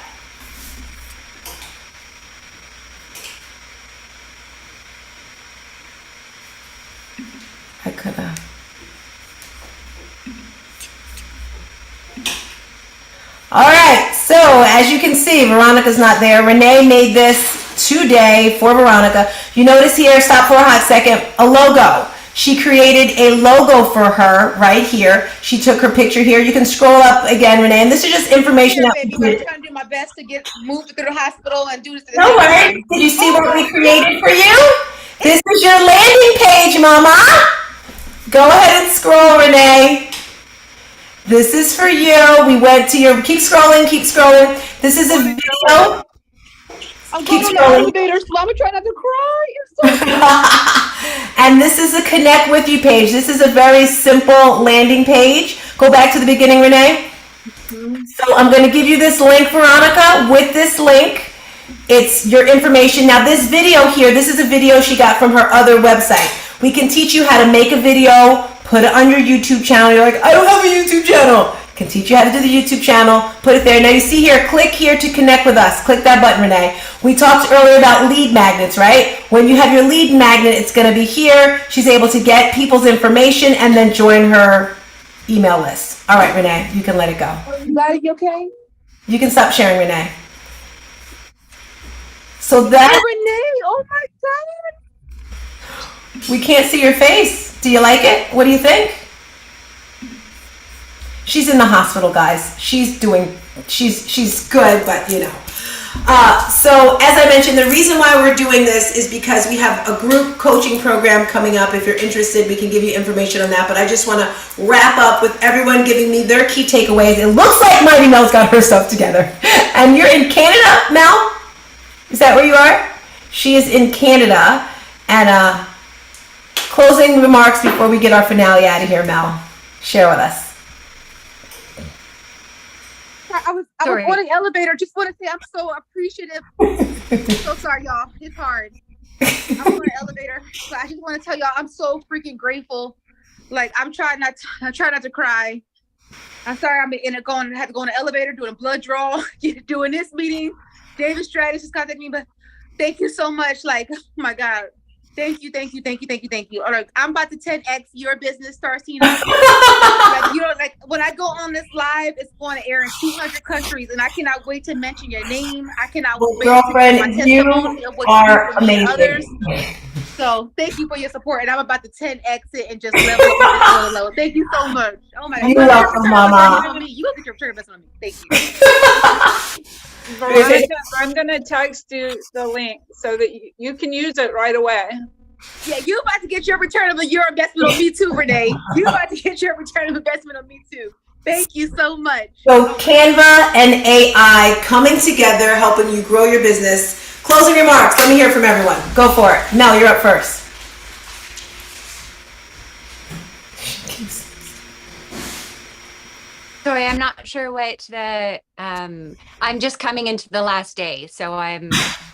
S2: I could have. All right, so as you can see, Veronica's not there. Renee made this today for Veronica. You notice here, stop for a hot second, a logo. She created a logo for her right here. She took her picture here. You can scroll up again, Renee, and this is just information
S9: Here,
S2: that
S9: baby,
S2: we
S9: I'm
S2: did.
S9: trying to do my best to get moved through the hospital and do this.
S2: Don't worry. Did you see what we created for you? This is your landing page, Mama. Go ahead and scroll, Renee. This is for you. We went to your, keep scrolling, keep scrolling. This is a video.
S9: I'm
S2: Keep
S9: going on the
S2: scrolling.
S9: elevator, so I'm trying not to cry. You're so
S2: And this is a connect with you page. This is a very simple landing page. Go back to the beginning, Renee. So I'm going to give you this link, Veronica. With this link, it's your information. Now this video here, this is a video she got from her other website. We can teach you how to make a video, put it on your YouTube channel. You're like, I don't have a YouTube channel. Can teach you how to do the YouTube channel, put it there. Now you see here, click here to connect with us. Click that button, Renee. We talked earlier about lead magnets, right? When you have your lead magnet, it's gonna be here. She's able to get people's information and then join her email list. All right, Renee, you can let it go.
S9: you okay?
S2: You can stop sharing, Renee. So that,
S9: Renee, oh my God.
S2: we can't see your face. Do you like it? What do you think? She's in the hospital, guys. She's good, but you know. So as I mentioned, the reason why we're doing this is because we have a group coaching program coming up. If you're interested, we can give you information on that. But I just want to wrap up with everyone giving me their key takeaways. It looks like Mighty Mel's got her stuff together. And you're in Canada, Mel? Is that where you are? She is in Canada. And closing remarks before we get our finale out of here, Mel. Share with us.
S9: I was on the elevator. Just want to say I'm so appreciative. So sorry, y'all. It's hard. I'm on the elevator, so I just want to tell y'all I'm so freaking grateful. Like I try not to cry. I'm sorry I had to go on the elevator doing a blood draw, doing this meeting. David Stratus just contacted me, but thank you so much. Like, oh my God. Thank you. All right, I'm about to 10x your business, Starcina. Like when I go on this live, it's going to air in 200 countries, and I cannot wait to mention your name. I cannot wait
S2: girlfriend,
S9: to give my testimony of what you
S2: are
S9: do for me and
S2: amazing.
S9: others. So thank you for your support, and I'm about to 10x it and just level up level. Thank you so much. Oh my God.
S2: You're welcome, Mama.
S9: You go get your trigger on me. Thank you.
S1: Veronica, I'm going to text you the link so that you can use it right away.
S9: Yeah, you about to get your return of your investment on me too, Renee. You about to get your return of investment on me too. Thank you so much.
S2: So Canva and AI coming together, helping you grow your business. Closing remarks. Let me hear from everyone. Go for it. Mel, you're up first.
S6: Sorry, I'm not sure what the I'm just coming into the last day,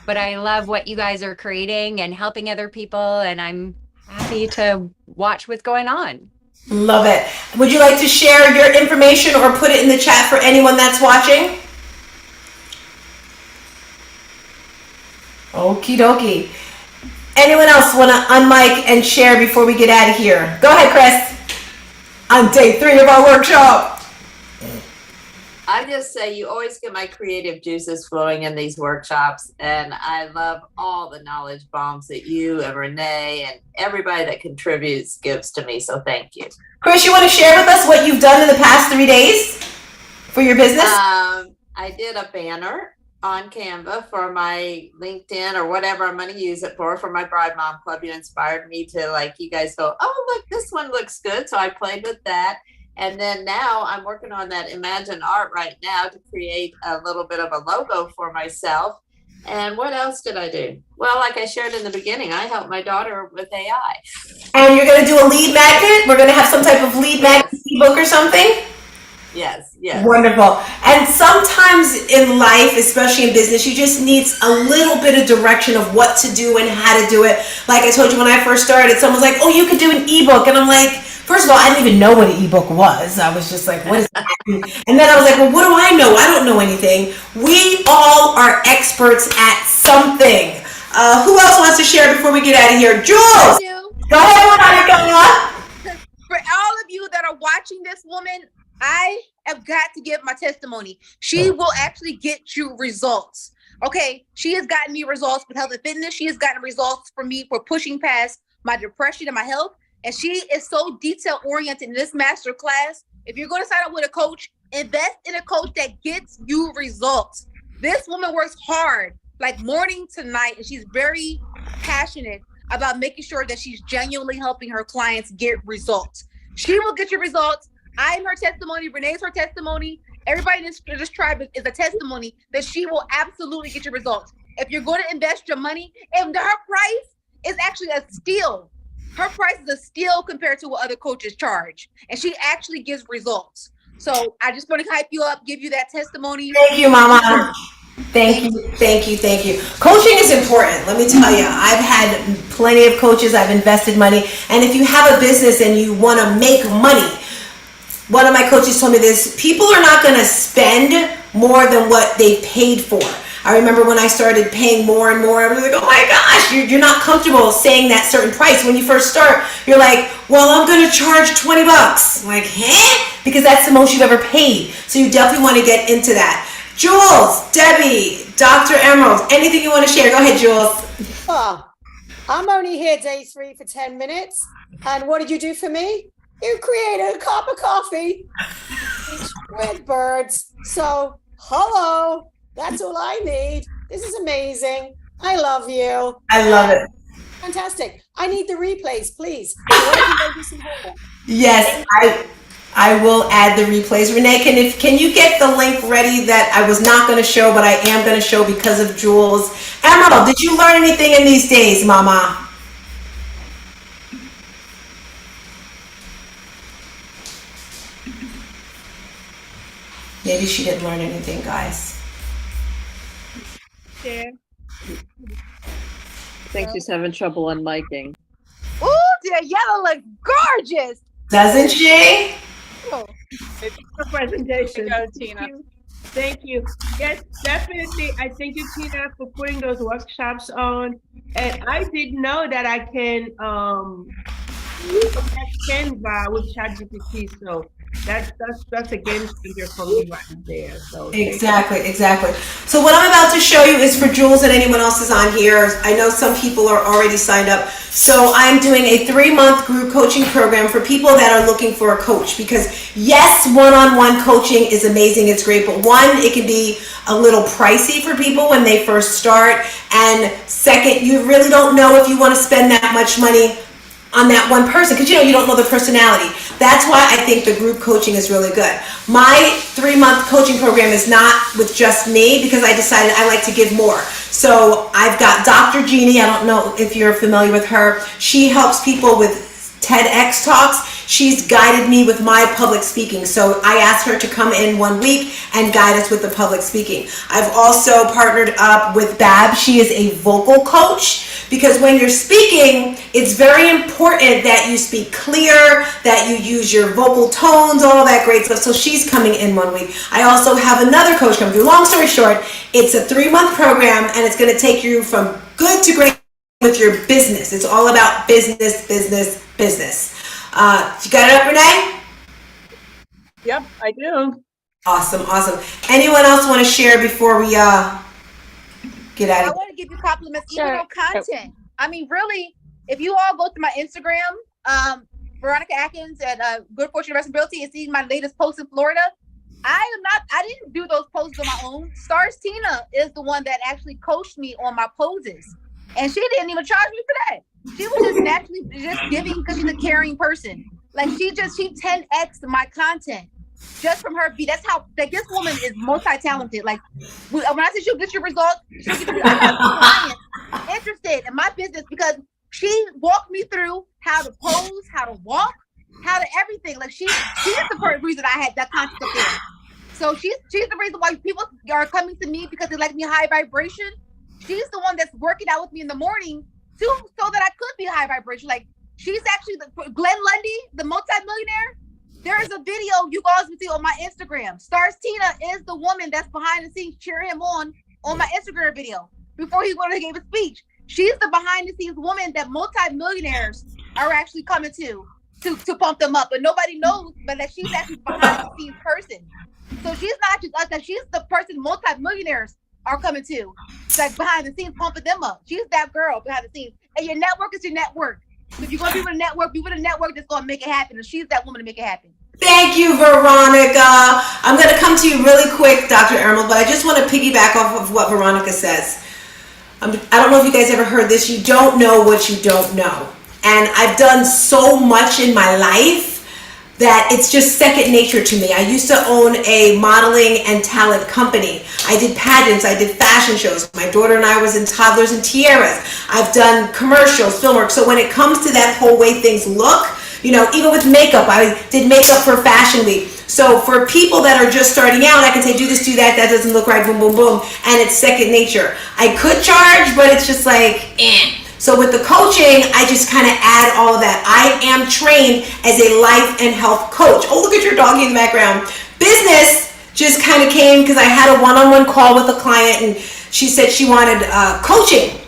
S6: but I love what you guys are creating and helping other people, and I'm happy to watch what's going on.
S2: Love it. Would you like to share your information or put it in the chat for anyone that's watching? Okie dokie. Anyone else want to unmic and share before we get out of here? Go ahead, Chris. On day 3 of our workshop.
S4: I just say you always get my creative juices flowing in these workshops, and I love all the knowledge bombs that you and Renee and everybody that contributes gives to me. So thank you.
S2: Chris, you want to share with us what you've done in the past 3 days for your business?
S4: I did a banner on Canva for my LinkedIn or whatever I'm going to use it for my Bride Mom Club. You inspired me to, like, you guys go, oh, look, this one looks good. So I played with that. And then now I'm working on that Imagine Art right now to create a little bit of a logo for myself. And what else did I do? Well, like I shared in the beginning, I helped my daughter with AI.
S2: And you're going to do a lead magnet? We're going to have some type of lead magnet ebook or something?
S4: Yes, yes.
S2: Wonderful. And sometimes in life, especially in business, you just need a little bit of direction of what to do and how to do it. Like I told you when I first started, someone's like, oh, you could do an ebook. And I'm like, first of all, I didn't even know what an ebook was. I was just like, what is that? And then I was like, well, what do I know? I don't know anything. We all are experts at something. Who else wants to share before we get out of here? Jules! Go ahead, Monica.
S9: For all of you that are watching this woman, I have got to give my testimony. She will actually get you results. Okay, she has gotten me results with health and fitness. She has gotten results for me for pushing past my depression and my health. And she is so detail oriented in this master class. If you're going to sign up with a coach, invest in a coach that gets you results. This woman works hard, like morning to night, and she's very passionate about making sure that she's genuinely helping her clients get results. She will get you results. I'm her testimony. Renee's her testimony. Everybody in this tribe is a testimony that she will absolutely get you results. If you're going to invest your money, and her price is actually a steal. Her price is a steal compared to what other coaches charge. And she actually gives results. So I just want to hype you up, give you that testimony.
S2: Thank you, Mama. Thank you. Coaching is important. Let me tell you, I've had plenty of coaches. I've invested money. And if you have a business and you want to make money, one of my coaches told me this, people are not going to spend more than what they paid for. I remember when I started paying more and more, I was like, oh my gosh, you're not comfortable saying that certain price. When you first start, you're like, well, I'm going to charge $20. I'm like, huh? Because that's the most you've ever paid. So you definitely want to get into that. Jules, Debbie, Dr. Emerald, anything you want to share? Go ahead, Jules.
S8: Oh, I'm only here day 3 for 10 minutes. And what did you do for me? You created a cup of coffee with birds. So, hello. That's all I need. This is amazing. I love you.
S2: I love it.
S8: Fantastic. I need the replays, please.
S2: Yes, I will add the replays. Renee, can you get the link ready that I was not going to show, but I am going to show because of Jules? Emerald, did you learn anything in these days, Mama? Maybe she didn't learn anything, guys.
S1: Yeah.
S3: I think she's having trouble unmiking.
S9: Ooh, that yellow looks gorgeous.
S2: Doesn't she?
S9: Oh.
S1: It's a presentation. Go, Tina.
S10: Thank you. Yes, definitely. I thank you, Tina, for putting those workshops on. And I didn't know that I can use Canva with ChatGPT. So That's a game changer for me right there. So
S2: Exactly. So what I'm about to show you is for Jules and anyone else is on here. I know some people are already signed up. So I'm doing a 3-month group coaching program for people that are looking for a coach, because yes, one-on-one coaching is amazing. It's great. But one, it can be a little pricey for people when they first start. And second, you really don't know if you want to spend that much money on that one person, because you don't know the personality. That's why I think the group coaching is really good. My 3-month coaching program is not with just me, because I decided I like to give more. So I've got Dr. Jeannie. I don't know if you're familiar with her. She helps people with TEDx talks. She's guided me with my public speaking. So I asked her to come in 1 week and guide us with the public speaking. I've also partnered up with Bab. She is a vocal coach, because when you're speaking, it's very important that you speak clear, that you use your vocal tones, all that great stuff. So she's coming in 1 week. I also have another coach coming through. Long story short, it's a 3-month program, and it's going to take you from good to great with your business. It's all about business. You got it up, Renee?
S1: Yep, I do.
S2: Awesome. Anyone else want to share before we get out of here?
S9: I want to give you compliments even on content. I mean, really, if you all go to my Instagram, Veronica Atkins at Good Fortune Investment Realty, and see my latest post in Florida, I didn't do those poses on my own. Stars Tina is the one that actually coached me on my poses. And she didn't even charge me for that. She was just naturally just giving, because she's a caring person. Like she 10x'd my content just from her. That's how, like, this woman is multi-talented. Like when I say she'll get your results, she'll get your, I have clients interested in my business because she walked me through how to pose, how to walk, how to everything. Like she is the reason I had that content up there. So she's the reason why people are coming to me, because they like me high vibration. She's the one that's working out with me in the morning too, so that I could be high vibration. Like she's actually Glenn Lundy, the multi-millionaire. There is a video you guys will see on my Instagram. Stars Tina is the woman that's behind the scenes cheering him on my Instagram video before he went and gave a speech. She's the behind the scenes woman that multi-millionaires are actually coming to pump them up, but nobody knows, but that she's actually behind the scenes person. So she's not just us, that she's the person multi-millionaires are coming to. It's like behind the scenes pumping them up. She's that girl behind the scenes. And your network is your network. So if you're going to be with a network that's going to make it happen. And she's that woman to make it happen.
S2: Thank you, Veronica. I'm going to come to you really quick, Dr. Emerald, but I just want to piggyback off of what Veronica says. I don't know if you guys ever heard this. You don't know what you don't know. And I've done so much in my life that it's just second nature to me. I used to own a modeling and talent company. I did pageants, I did fashion shows. My daughter and I was in Toddlers and Tiaras. I've done commercials, film work. So when it comes to that whole way things look, even with makeup, I did makeup for Fashion Week. So for people that are just starting out, I can say, do this, do that, that doesn't look right, boom, boom, boom. And it's second nature. I could charge, but it's just like, So with the coaching, I just kind of add all of that. I am trained as a life and health coach. Oh, look at your doggy in the background. Business just kind of came because I had a one-on-one call with a client, and she said she wanted coaching.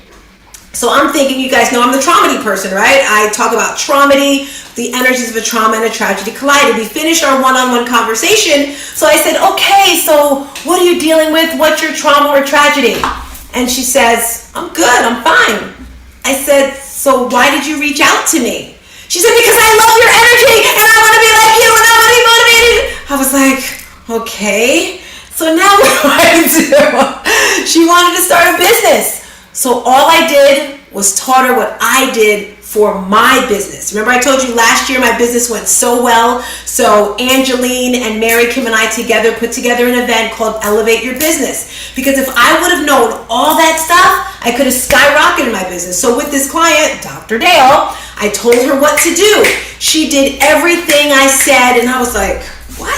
S2: So I'm thinking, you guys know I'm the traumedy person, right? I talk about traumedy, the energies of a trauma and a tragedy collided. We finished our one-on-one conversation. So I said, okay, so what are you dealing with? What's your trauma or tragedy? And she says, I'm good, I'm fine. I said, so why did you reach out to me? She said, because I love your energy and I want to be like you and I want to be motivated. I was like, okay. So now what do I do? She wanted to start a business. So all I did was taught her what I did for my business. Remember I told you last year my business went so well. So Angeline and Mary Kim and I together put together an event called Elevate Your Business. Because if I would have known all that stuff, I could have skyrocketed my business. So with this client, Dr. Dale, I told her what to do. She did everything I said, and I was like, what?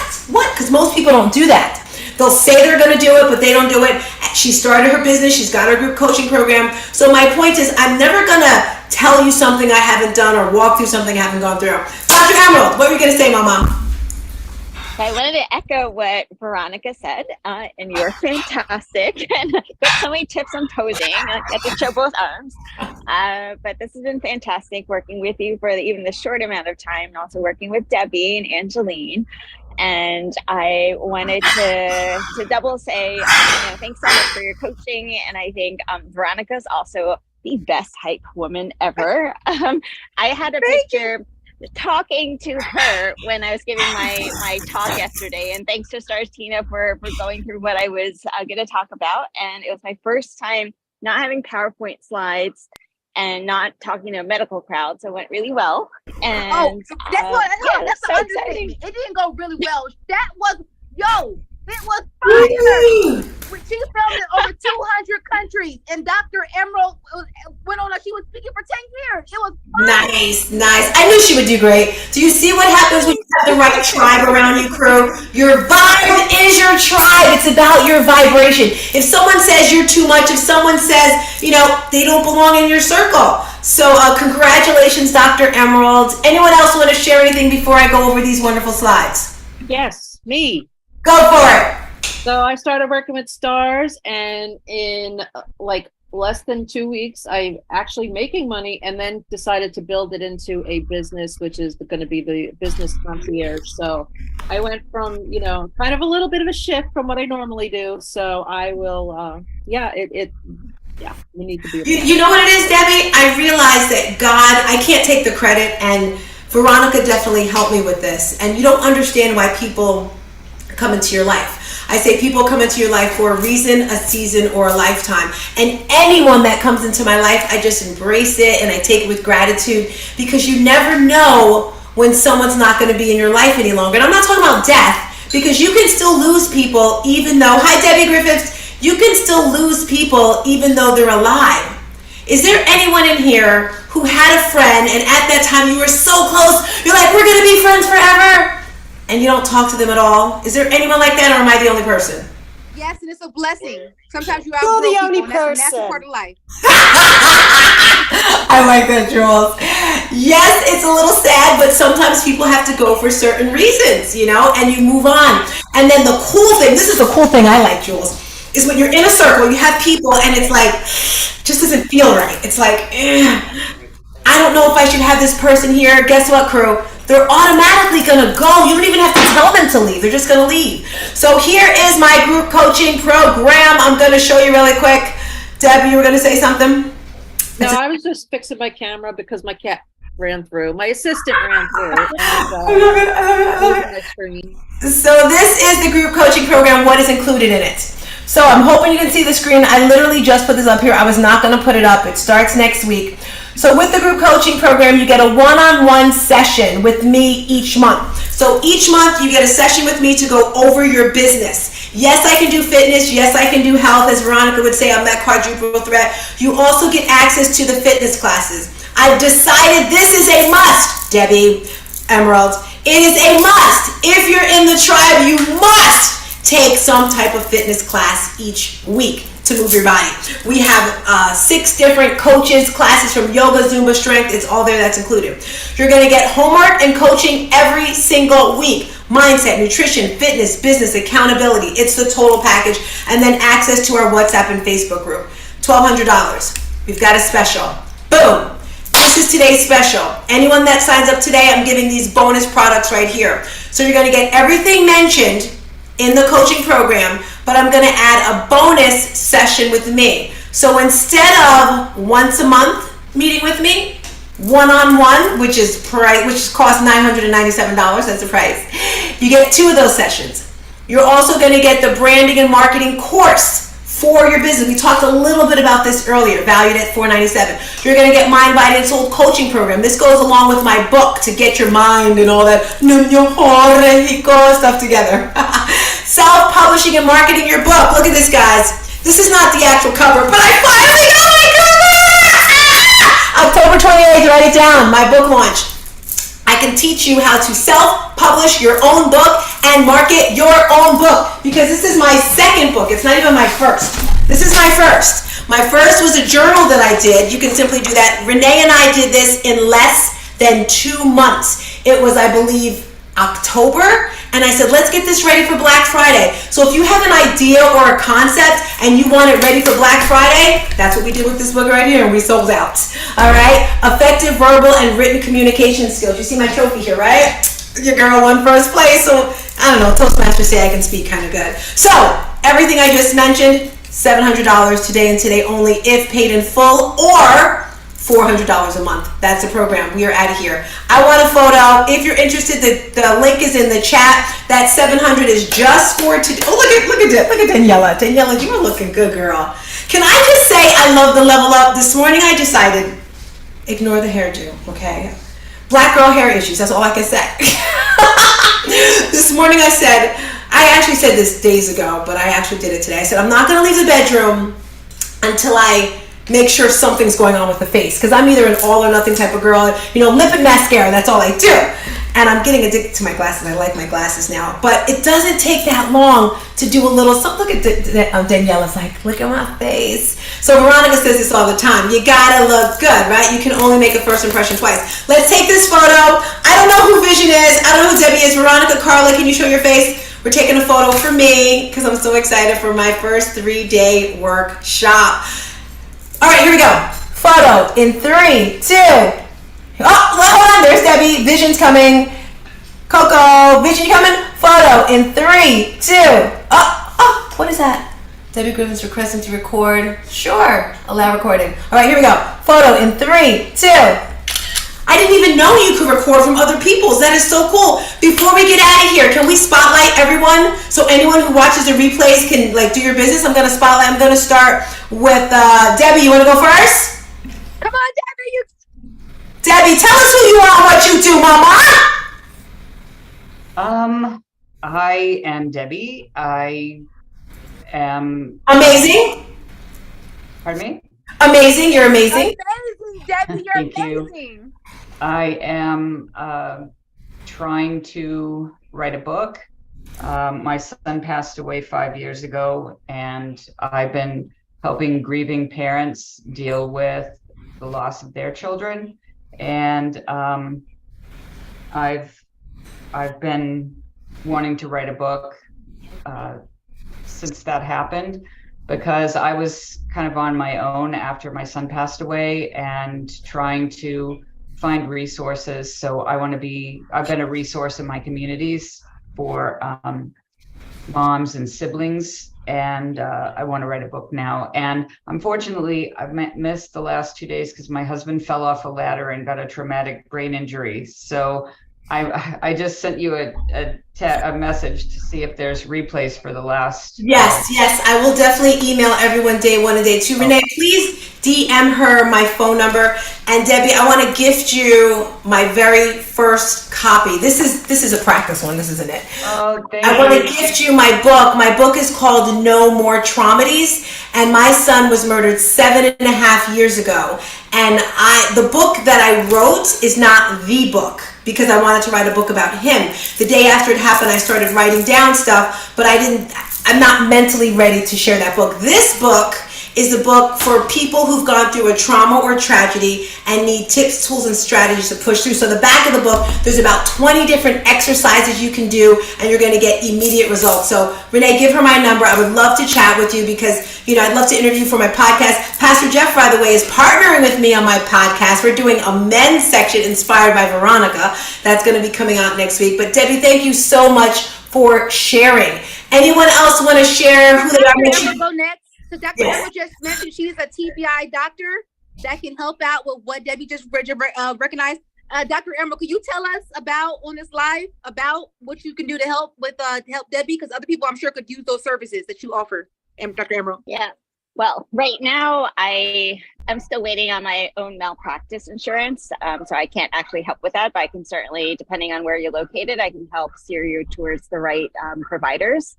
S2: Because most people don't do that. They'll say they're going to do it, but they don't do it. She started her business. She's got her group coaching program. So my point is, I'm never going to tell you something I haven't done or walk through something I haven't gone through. Dr. Emerald, what were you going to say, Mama?
S6: I wanted to echo what Veronica said, and you're fantastic. And got so many tips on posing. I get to show both arms. But this has been fantastic working with you for even the short amount of time, and also working with Debbie and Angeline. And I wanted to double say, thanks so much for your coaching. And I think Veronica's also the best hype woman ever. I had a picture talking to her when I was giving my talk yesterday, and thanks to Stars Tina for going through what I was going to talk about. And it was my first time not having PowerPoint slides and not talking to a medical crowd, so it went really well. And
S9: that's the understatement. It didn't go really well. That was it was fire. She filmed in over 200 countries, and Dr. Emerald went on. She was speaking for 10 years. It was fire.
S2: Nice. I knew she would do great. Do you see what happens when you have the right tribe around you, crew? Your vibe is your tribe. It's about your vibration. If someone says you're too much, if someone says, they don't belong in your circle. So congratulations, Dr. Emerald. Anyone else want to share anything before I go over these wonderful slides?
S3: Yes, me.
S2: Go for it.
S3: So I started working with Stars, and in less than 2 weeks, I'm actually making money, and then decided to build it into a business, which is going to be the business concierge. So I went from, kind of a little bit of a shift from what I normally do. So I will, we need to be.
S2: You know what it is, Debbie? I realized that I can't take the credit, and Veronica definitely helped me with this. And you don't understand why people come into your life. I say people come into your life for a reason, a season, or a lifetime. And anyone that comes into my life, I just embrace it and I take it with gratitude, because you never know when someone's not going to be in your life any longer. And I'm not talking about death, because you can still lose people even though, hi Debbie Griffiths, you can still lose people even though they're alive. Is there anyone in here who had a friend and at that time you were so close, you're like, we're going to be friends forever? And you don't talk to them at all? Is there anyone like that, or am I the only person?
S9: Yes, and it's a blessing. Sometimes you're
S8: the only person.
S9: That's a part of life.
S2: I like that, Jules. Yes, it's a little sad, but sometimes people have to go for certain reasons, and you move on. And then the cool thing, this is the cool thing I like, Jules, is when you're in a circle, you have people, and it's like, just doesn't feel right. It's like, I don't know if I should have this person here. Guess what, crew? They're automatically going to go. You don't even have to tell them to leave. They're just going to leave. So here is my group coaching program. I'm going to show you really quick. Deb, you were going to say something?
S3: No, I was just fixing my camera because my cat ran through. My assistant ran through. And,
S2: I love it. So this is the group coaching program. What is included in it? So I'm hoping you can see the screen. I literally just put this up here. I was not going to put it up. It starts next week. So with the group coaching program, you get a one-on-one session with me each month. So each month you get a session with me to go over your business. Yes, I can do fitness. Yes, I can do health. As Veronica would say, I'm that quadruple threat. You also get access to the fitness classes. I've decided this is a must, Debbie Emerald. It is a must. If you're in the tribe, you must take some type of fitness class each week to move your body. We have 6 different coaches, classes from yoga, Zumba, strength. It's all there, that's included. You're going to get homework and coaching every single week. Mindset, nutrition, fitness, business, accountability. It's the total package. And then access to our WhatsApp and Facebook group. $1,200. We've got a special. Boom. This is today's special. Anyone that signs up today, I'm giving these bonus products right here. So you're going to get everything mentioned in the coaching program, but I'm going to add a bonus session with me. So instead of once a month meeting with me, one-on-one, which costs $997, that's the price, you get 2 of those sessions. You're also going to get the branding and marketing course for your business. We talked a little bit about this earlier, valued at $497. You're going to get Mind, Body, and Soul coaching program. This goes along with my book to get your mind and all that stuff together. Self-publishing and marketing your book. Look at this, guys. This is not the actual cover, but I finally got my cover! October 28th, write it down, my book launch. I can teach you how to self-publish your own book and market your own book, because this is my second book. It's not even my first. This is my first. My first was a journal that I did. You can simply do that. Renee and I did this in less than 2 months. It was, I believe, October, and I said, let's get this ready for Black Friday. So if you have an idea or a concept and you want it ready for Black Friday, that's what we did with this book right here, and we sold out. All right, effective verbal and written communication skills. You see my trophy here, right? Your girl won first place, so I don't know, Toastmasters say I can speak kind of good. So everything I just mentioned, $700 today and today only if paid in full, or $400 a month. That's the program. We are out of here. I want a photo. If you're interested, the link is in the chat. That $700 is just for today. Oh, look at Daniela. Daniela, you are looking good, girl. Can I just say I love the level up? This morning I decided, ignore the hairdo, okay? Black girl hair issues. That's all I can say. This morning I actually said this days ago, but I actually did it today. I said, I'm not going to leave the bedroom until I make sure something's going on with the face, because I'm either an all or nothing type of girl. Lip and mascara, that's all I do. And I'm getting addicted to my glasses. I like my glasses now, but it doesn't take that long to do a little something. Look at Daniela's like, look at my face. So Veronica says this all the time. You gotta look good, right? You can only make a first impression twice. Let's take this photo. I don't know who Vision is. I don't know who Debbie is. Veronica, Carla, can you show your face? We're taking a photo for me because I'm so excited for my first 3-day workshop. All right, here we go. Photo in 3, 2. Oh, hold on. There's Debbie. Vision's coming. Coco, Vision, you coming? Photo in 3, 2. Oh, what is that? Debbie Griffin's requesting to record. Sure, allow recording. All right, here we go. Photo in 3, 2. I didn't even know you could record from other people's. That is so cool. Before we get out of here, can we spotlight everyone so anyone who watches the replays can do your business? I'm going to spotlight. I'm going to start with Debbie. You want to go first?
S9: Come on, Debbie.
S2: Debbie, tell us who you are and what you do, Mama.
S11: I am Debbie. I am
S2: amazing.
S11: Pardon me?
S2: Amazing. You're amazing.
S9: Amazing, Debbie. You're
S11: Thank
S9: amazing.
S11: You. I am trying to write a book. My son passed away 5 years ago, and I've been helping grieving parents deal with the loss of their children. And I've been wanting to write a book since that happened, because I was kind of on my own after my son passed away and trying to find resources. So I've been a resource in my communities for moms and siblings, and I want to write a book now. And unfortunately, I've missed the last 2 days because my husband fell off a ladder and got a traumatic brain injury. So I just sent you a message to see if there's replays for the last.
S2: Yes, I will definitely email everyone day 1 and day 2. Renee, please DM her my phone number. And Debbie, I want to gift you my very first copy. This is a practice one. This isn't it.
S11: Oh, thank you.
S2: I want to gift you my book. My book is called No More Traumedies, and my son was murdered 7.5 years ago. And the book that I wrote is not the book, because I wanted to write a book about him. The day after it happened, I started writing down stuff, but I'm not mentally ready to share that book. This book is the book for people who've gone through a trauma or tragedy and need tips, tools, and strategies to push through. So the back of the book, there's about 20 different exercises you can do, and you're going to get immediate results. So Renee, give her my number. I would love to chat with you because, I'd love to interview you for my podcast. Pastor Jeff, by the way, is partnering with me on my podcast. We're doing a men's section inspired by Veronica. That's going to be coming out next week. But Debbie, thank you so much for sharing. Anyone else want to share who they are?
S9: Go next. So Dr. Emma just mentioned she's a TBI doctor that can help out with what Debbie just recognized. Dr. Emerald, could you tell us on this live about what you can do to help Debbie? Because other people I'm sure could use those services that you offer, Dr. Emerald.
S6: Yeah. Well, right now I'm still waiting on my own malpractice insurance. So I can't actually help with that, but I can certainly, depending on where you're located, I can help steer you towards the right providers.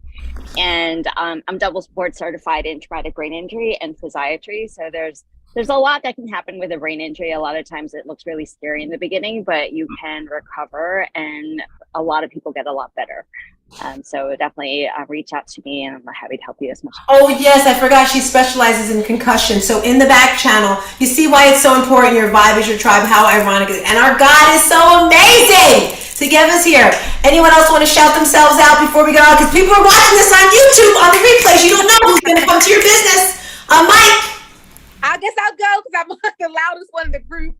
S6: And I'm double board certified in traumatic brain injury and physiatry. So there's a lot that can happen with a brain injury. A lot of times it looks really scary in the beginning, but you can recover, and a lot of people get a lot better. So definitely reach out to me, and I'm happy to help you as much.
S2: Oh yes, I forgot she specializes in concussion. So in the back channel, you see why it's so important. Your vibe is your tribe. How ironic is it? And our God is so amazing. to give us here. Anyone else want to shout themselves out before we go out? Because people are watching this on YouTube on the replays. You don't know who's going to come to your business. Mike.
S9: I guess I'll go because I'm the loudest one in the group.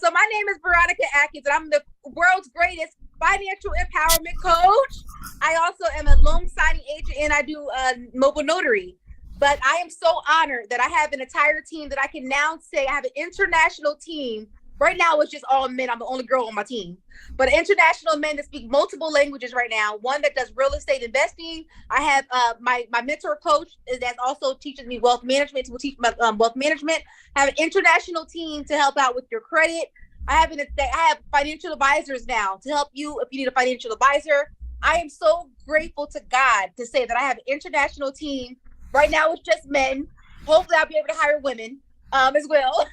S9: So my name is Veronica Atkins, and I'm the world's greatest financial empowerment coach. I also am a loan signing agent, and I do mobile notary. But I am so honored that I have an entire team that I can now say I have an international team. Right now, it's just all men. I'm the only girl on my team. But international men that speak multiple languages right now. One that does real estate investing. I have my mentor coach that also teaches me wealth management. Will teach me wealth management. I have an international team to help out with your credit. I have financial advisors now to help you if you need a financial advisor. I am so grateful to God to say that I have an international team. Right now, it's just men. Hopefully, I'll be able to hire women as well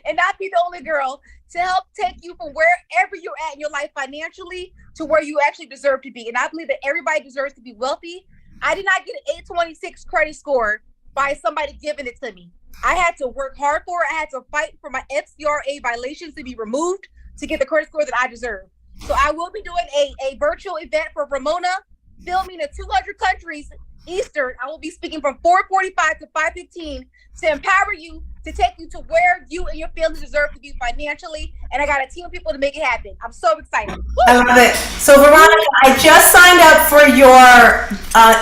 S9: and not be the only girl to help take you from wherever you're at in your life financially to where you actually deserve to be. And I believe that everybody deserves to be wealthy. I did not get an 826 credit score by somebody giving it to me. I had to work hard for it. I had to fight for my FCRA violations to be removed to get the credit score that I deserve. So I will be doing a virtual event for Ramona, filming in 200 countries Eastern. I will be speaking from 4:45 to 5:15 to empower you, to take you to where you and your family deserve to be financially. And I got a team of people to make it happen. I'm so excited. Woo!
S2: I love it. So Veronica, I just signed up for your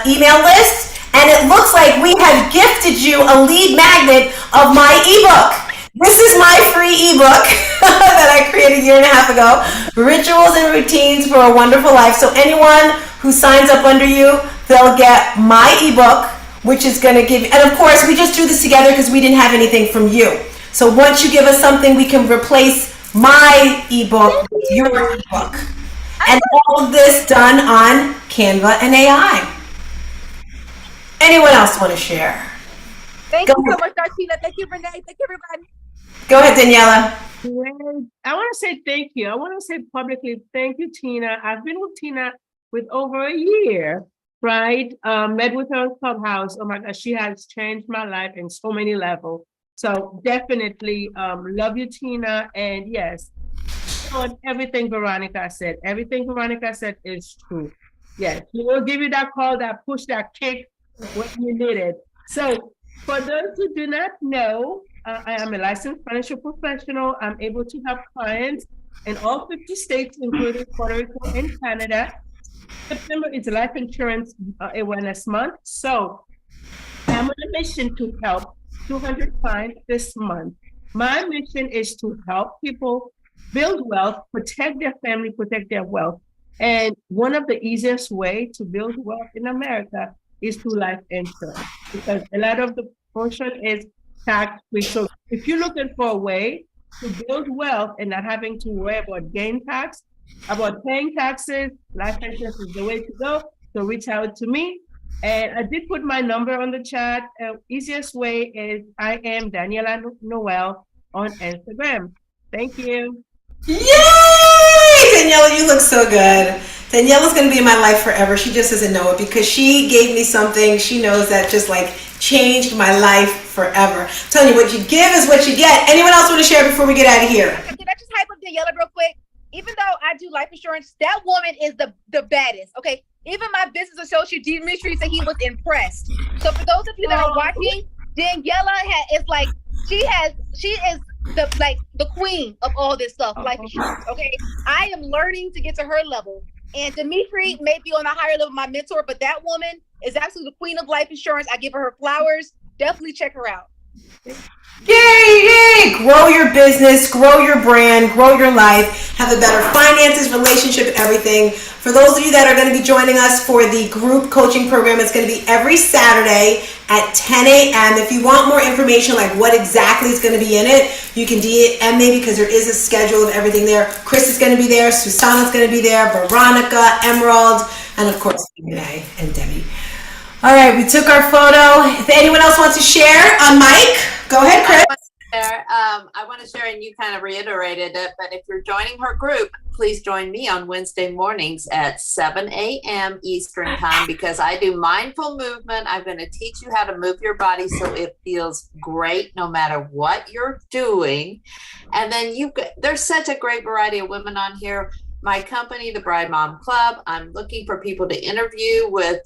S2: email list, and it looks like we have gifted you a lead magnet of my ebook. This is my free ebook that I created a year and a half ago, Rituals and Routines for a Wonderful Life. So anyone who signs up under you, they'll get my ebook, which is going to give you, and of course, we just threw this together because we didn't have anything from you. So once you give us something, we can replace my ebook with your ebook. And all of this done on Canva and AI. Anyone else want to share?
S9: Thank you so much, Dartina. Thank you, Renee. Thank you, everybody.
S2: Go ahead, Daniela.
S10: I want to say thank you. I want to say publicly thank you, Tina. I've been with Tina with over a year, right? Met with her in Clubhouse. Oh my gosh, she has changed my life in so many levels. So definitely love you, Tina. And yes, everything Veronica said. Everything Veronica said is true. Yes, she will give you that call, that push, that kick when you need it. So for those who do not know, I am a licensed financial professional. I'm able to help clients in all 50 states, including Puerto Rico and Canada. September is Life Insurance Awareness Month. So I'm on a mission to help 200 clients this month. My mission is to help people build wealth, protect their family, protect their wealth. And one of the easiest way to build wealth in America is through life insurance, because a lot of the portion is tax-free. So if you're looking for a way to build wealth and not having to worry about gain tax, about paying taxes, life insurance is the way to go. So reach out to me. And I did put my number on the chat. Easiest way is I am Daniela Noel on Instagram. Thank you.
S2: Yay! Daniela, you look so good. Daniela's going to be in my life forever. She just doesn't know it because she gave me something she knows that just like changed my life forever. I'm telling you, what you give is what you get. Anyone else want to share before we get out of here?
S9: Can I just hype up Daniela real quick? Even though I do life insurance, that woman is the baddest. Okay. Even my business associate, Dimitri, said he was impressed. So for those of you that are watching, Daniela she is the queen of all this stuff, life insurance. Okay. I am learning to get to her level. And Dimitri may be on a higher level, my mentor, but that woman is absolutely the queen of life insurance. I give her flowers. Definitely check her out.
S2: Yay! Grow your business, grow your brand, grow your life, have a better finances, relationship, everything. For those of you that are going to be joining us for the group coaching program, it's going to be every Saturday at 10 a.m. If you want more information, like what exactly is going to be in it, you can DM me because there is a schedule of everything there. Chris is going to be there, Susanna's going to be there, Veronica, Emerald, and of course, Renee and Debbie. All right, we took our photo. If anyone else wants to share, Mike, go ahead, Chris.
S4: I want to share, and you kind of reiterated it, but if you're joining her group, please join me on Wednesday mornings at 7 a.m. Eastern time, because I do mindful movement. I'm going to teach you how to move your body so it feels great no matter what you're doing. And then there's such a great variety of women on here. my company, the Bride Mom Club, I'm looking for people to interview with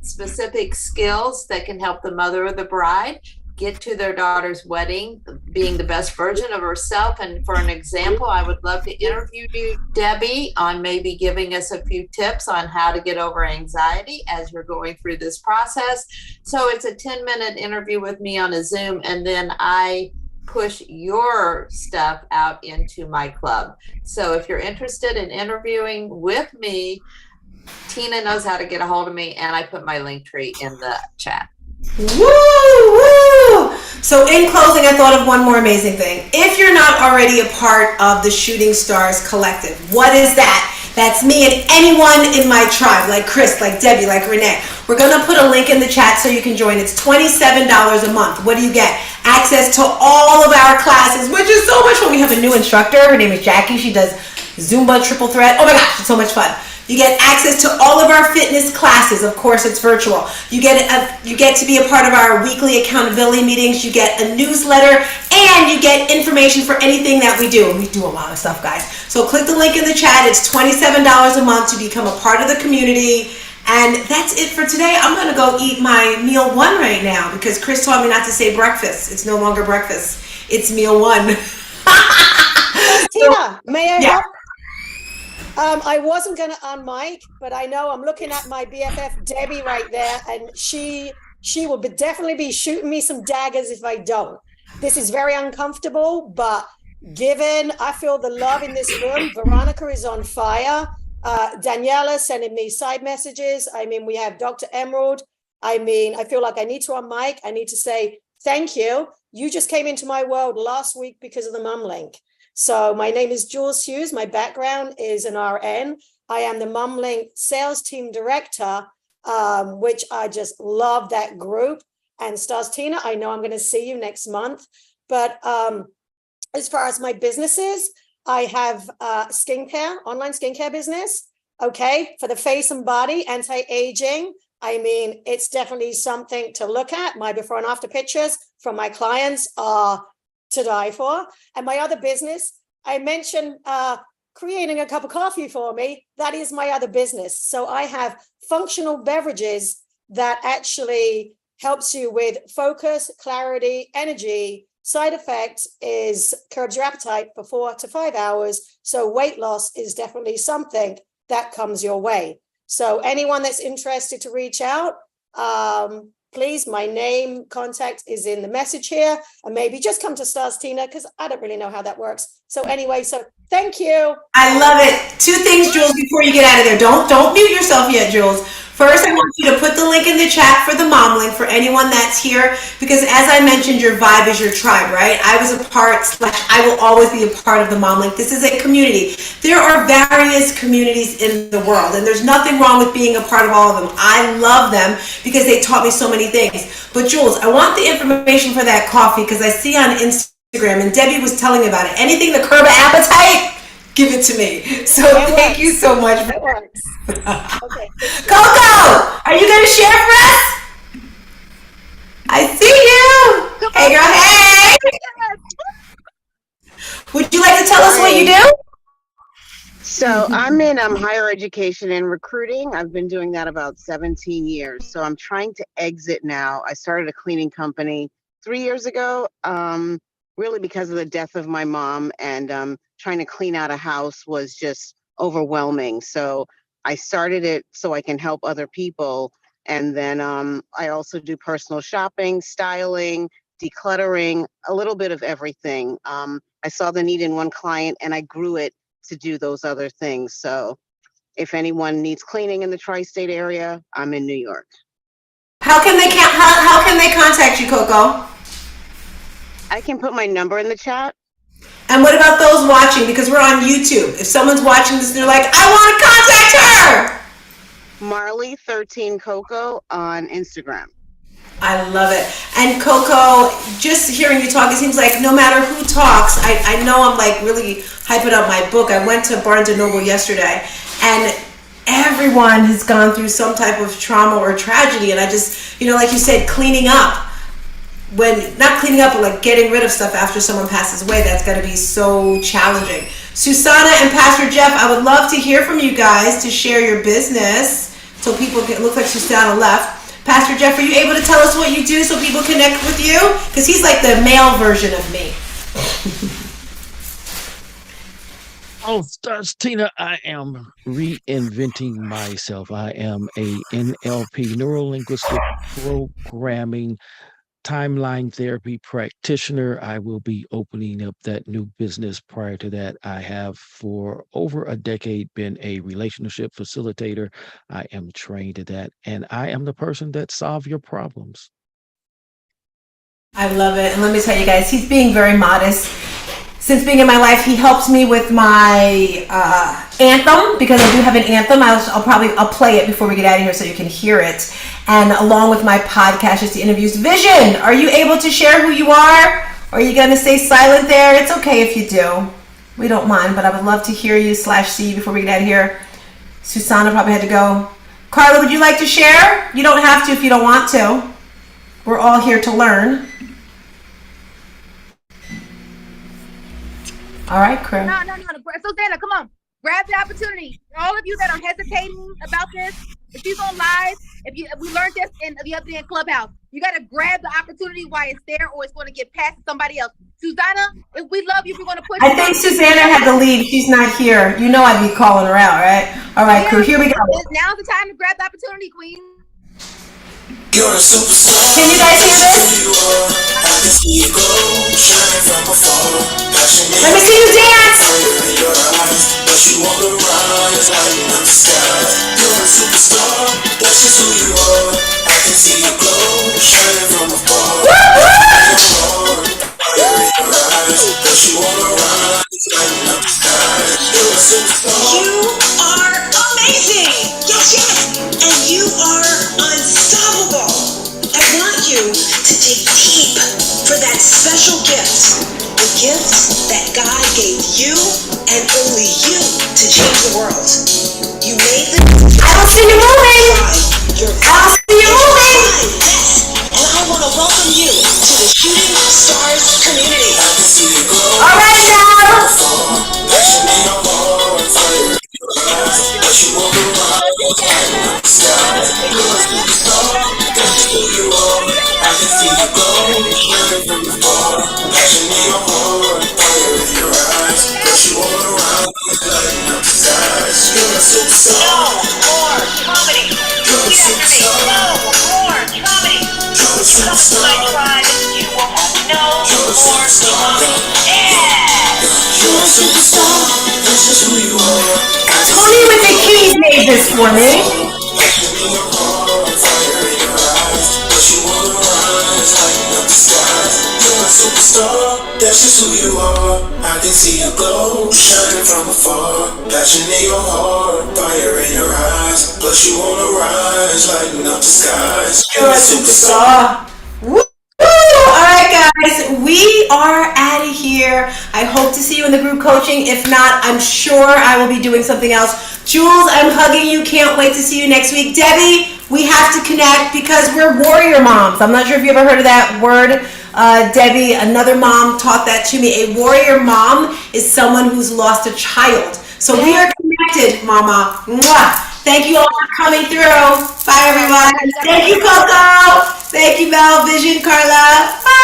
S4: specific skills that can help the mother of the bride get to their daughter's wedding being the best version of herself. And for an example, I would love to interview you, Debbie, on maybe giving us a few tips on how to get over anxiety as you're going through this process. So it's a 10-minute interview with me on a Zoom, and then I push your stuff out into my club. So if you're interested in interviewing with me, Tina knows how to get a hold of me, and I put my link tree in the chat.
S2: Woo, woo. So in closing, I thought of one more amazing thing. If you're not already a part of the Shooting Stars Collective, what is that? That's me and anyone in my tribe, like Chris, like Debbie, like Renee. We're going to put a link in the chat so you can join. It's $27 a month. What do you get? Access to all of our classes, which is so much fun. We have a new instructor. Her name is Jackie. She does Zumba triple threat. Oh my gosh, it's so much fun. You get access to all of our fitness classes. Of course, it's virtual. You get to be a part of our weekly accountability meetings. You get a newsletter, and you get information for anything that we do. And we do a lot of stuff, guys. So click the link in the chat. It's $27 a month to become a part of the community. And that's it for today. I'm going to go eat my meal one right now because Chris taught me not to say breakfast. It's no longer breakfast. It's meal one.
S8: Tina, may I help? I wasn't going to unmic, but I know I'm looking at my BFF Debbie right there, and she will definitely be shooting me some daggers if I don't. This is very uncomfortable, but given I feel the love in this room, Veronica is on fire. Daniela sending me side messages. I mean, we have Dr. Emerald. I mean, I feel like I need to unmic. I need to say thank you. You just came into my world last week because of the Mum Link. So my name is Jules Hughes. My background is an RN. I am the Mum Link sales team director, which I just love that group. And Stars Tina, I know I'm going to see you next month. But as far as my businesses, I have skincare, online skincare business. Okay, for the face and body, anti-aging. I mean, it's definitely something to look at. My before and after pictures from my clients are to die for. And my other business, I mentioned creating a cup of coffee for me. That is my other business. So I have functional beverages that actually helps you with focus, clarity, energy. Side effect is curbs your appetite for 4 to 5 hours. So weight loss is definitely something that comes your way. So anyone that's interested to reach out, please, my name, contact is in the message here, and maybe just come to Stars Tina because I don't really know how that works. So anyway, so thank you.
S2: I love it. 2 things, Jules, before you get out of there. Don't mute yourself yet, Jules. First, I want you to put the link in the chat for the Mom Link for anyone that's here, because as I mentioned, your vibe is your tribe, right? I was a part / I will always be a part of the Mom Link. This is a community. There are various communities in the world, and there's nothing wrong with being a part of all of them. I love them because they taught me so many things. But Jules, I want the information for that coffee because I see on Instagram, and Debbie was telling me about it. Anything to curb appetite, give it to me. So thank you so much.
S8: That works. Okay.
S2: Coco, are you going to share for us? I see you. Hey, girl, hey. Would you like to tell us what you do?
S12: So I'm in higher education and recruiting. I've been doing that about 17 years. So I'm trying to exit now. I started a cleaning company 3 years ago, really because of the death of my mom, and trying to clean out a house was just overwhelming. So I started it so I can help other people. And then I also do personal shopping, styling, decluttering, a little bit of everything. I saw the need in one client and I grew it to do those other things. So if anyone needs cleaning in the tri-state area, I'm in New York.
S2: How can they contact you, Coco?
S12: I can put my number in the chat.
S2: And what about those watching? Because we're on YouTube. If someone's watching this and they're like, I want to contact her.
S12: Marley13 Coco on Instagram.
S2: I love it. And Coco, just hearing you talk, it seems like no matter who talks, I know I'm like really hyping up my book. I went to Barnes & Noble yesterday, and everyone has gone through some type of trauma or tragedy. And I just, like you said, cleaning up. when not cleaning up, but like getting rid of stuff after someone passes away, that's going to be so challenging. Susanna and Pastor Jeff, I would love to hear from you guys to share your business. So people can, look like Susanna left. Pastor Jeff, are you able to tell us what you do so people connect with you? Because he's like the male version of me.
S7: Oh, Tina, I am reinventing myself. I am a NLP, neuro-linguistic programming timeline therapy practitioner. I will be opening up that new business. Prior to that, I have for over a decade been a relationship facilitator. I am trained at that, and I am the person that solves your problems.
S2: I love it. And let me tell you guys, he's being very modest. Since being in my life, he helps me with my anthem, because I do have an anthem. I'll play it before we get out of here so you can hear it. And along with my podcast, just the interviews. Vision, are you able to share who you are? Or are you going to stay silent there? It's okay if you do. We don't mind, but I would love to hear you /see you before we get out of here. Susanna probably had to go. Carla, would you like to share? You don't have to if you don't want to. We're all here to learn. All right, Chris.
S9: No. Susanna, come on. Grab the opportunity. All of you that are hesitating about this, if she's on live, if we learned this in the other day in Clubhouse, you got to grab the opportunity while it's there, or it's going to get passed to somebody else. Susanna, if we love you, we're going to push.
S2: I think Susanna had to leave. She's not here. You know I'd be calling her out, right? All right, crew. Here we go.
S9: Now's the time to grab the opportunity, queen.
S2: You're a superstar. Can you guys hear this? Let me see you dance. You're a superstar. That's just who you are. I can see you glow, shining from afar. You are amazing. Yes. And you are unstoppable. I want you to dig deep for that special gift. The gift that God gave you and only you to change the world. You made the... I don't see you moving. I don't see you moving. Yes. And I want to welcome you to the Shooting Stars community. All right, now. Tony with the keys made this for me. That's just who you are. I can see you glow, shining from afar. Passion in your heart, fire in your eyes. Plus you wanna rise, lighting up the skies. You're a superstar. Woo! Alright guys, we are out of here. I hope to see you in the group coaching. If not, I'm sure I will be doing something else. Jules, I'm hugging you. Can't wait to see you next week. Debbie, we have to connect because we're warrior moms. I'm not sure if you ever heard of that word. Debbie, another mom taught that to me. A warrior mom is someone who's lost a child. So we are connected, mama. Mwah. Thank you all for coming through. Bye, everyone. Thank you, Coco. Thank you, Mel, Vision, Carla. Bye.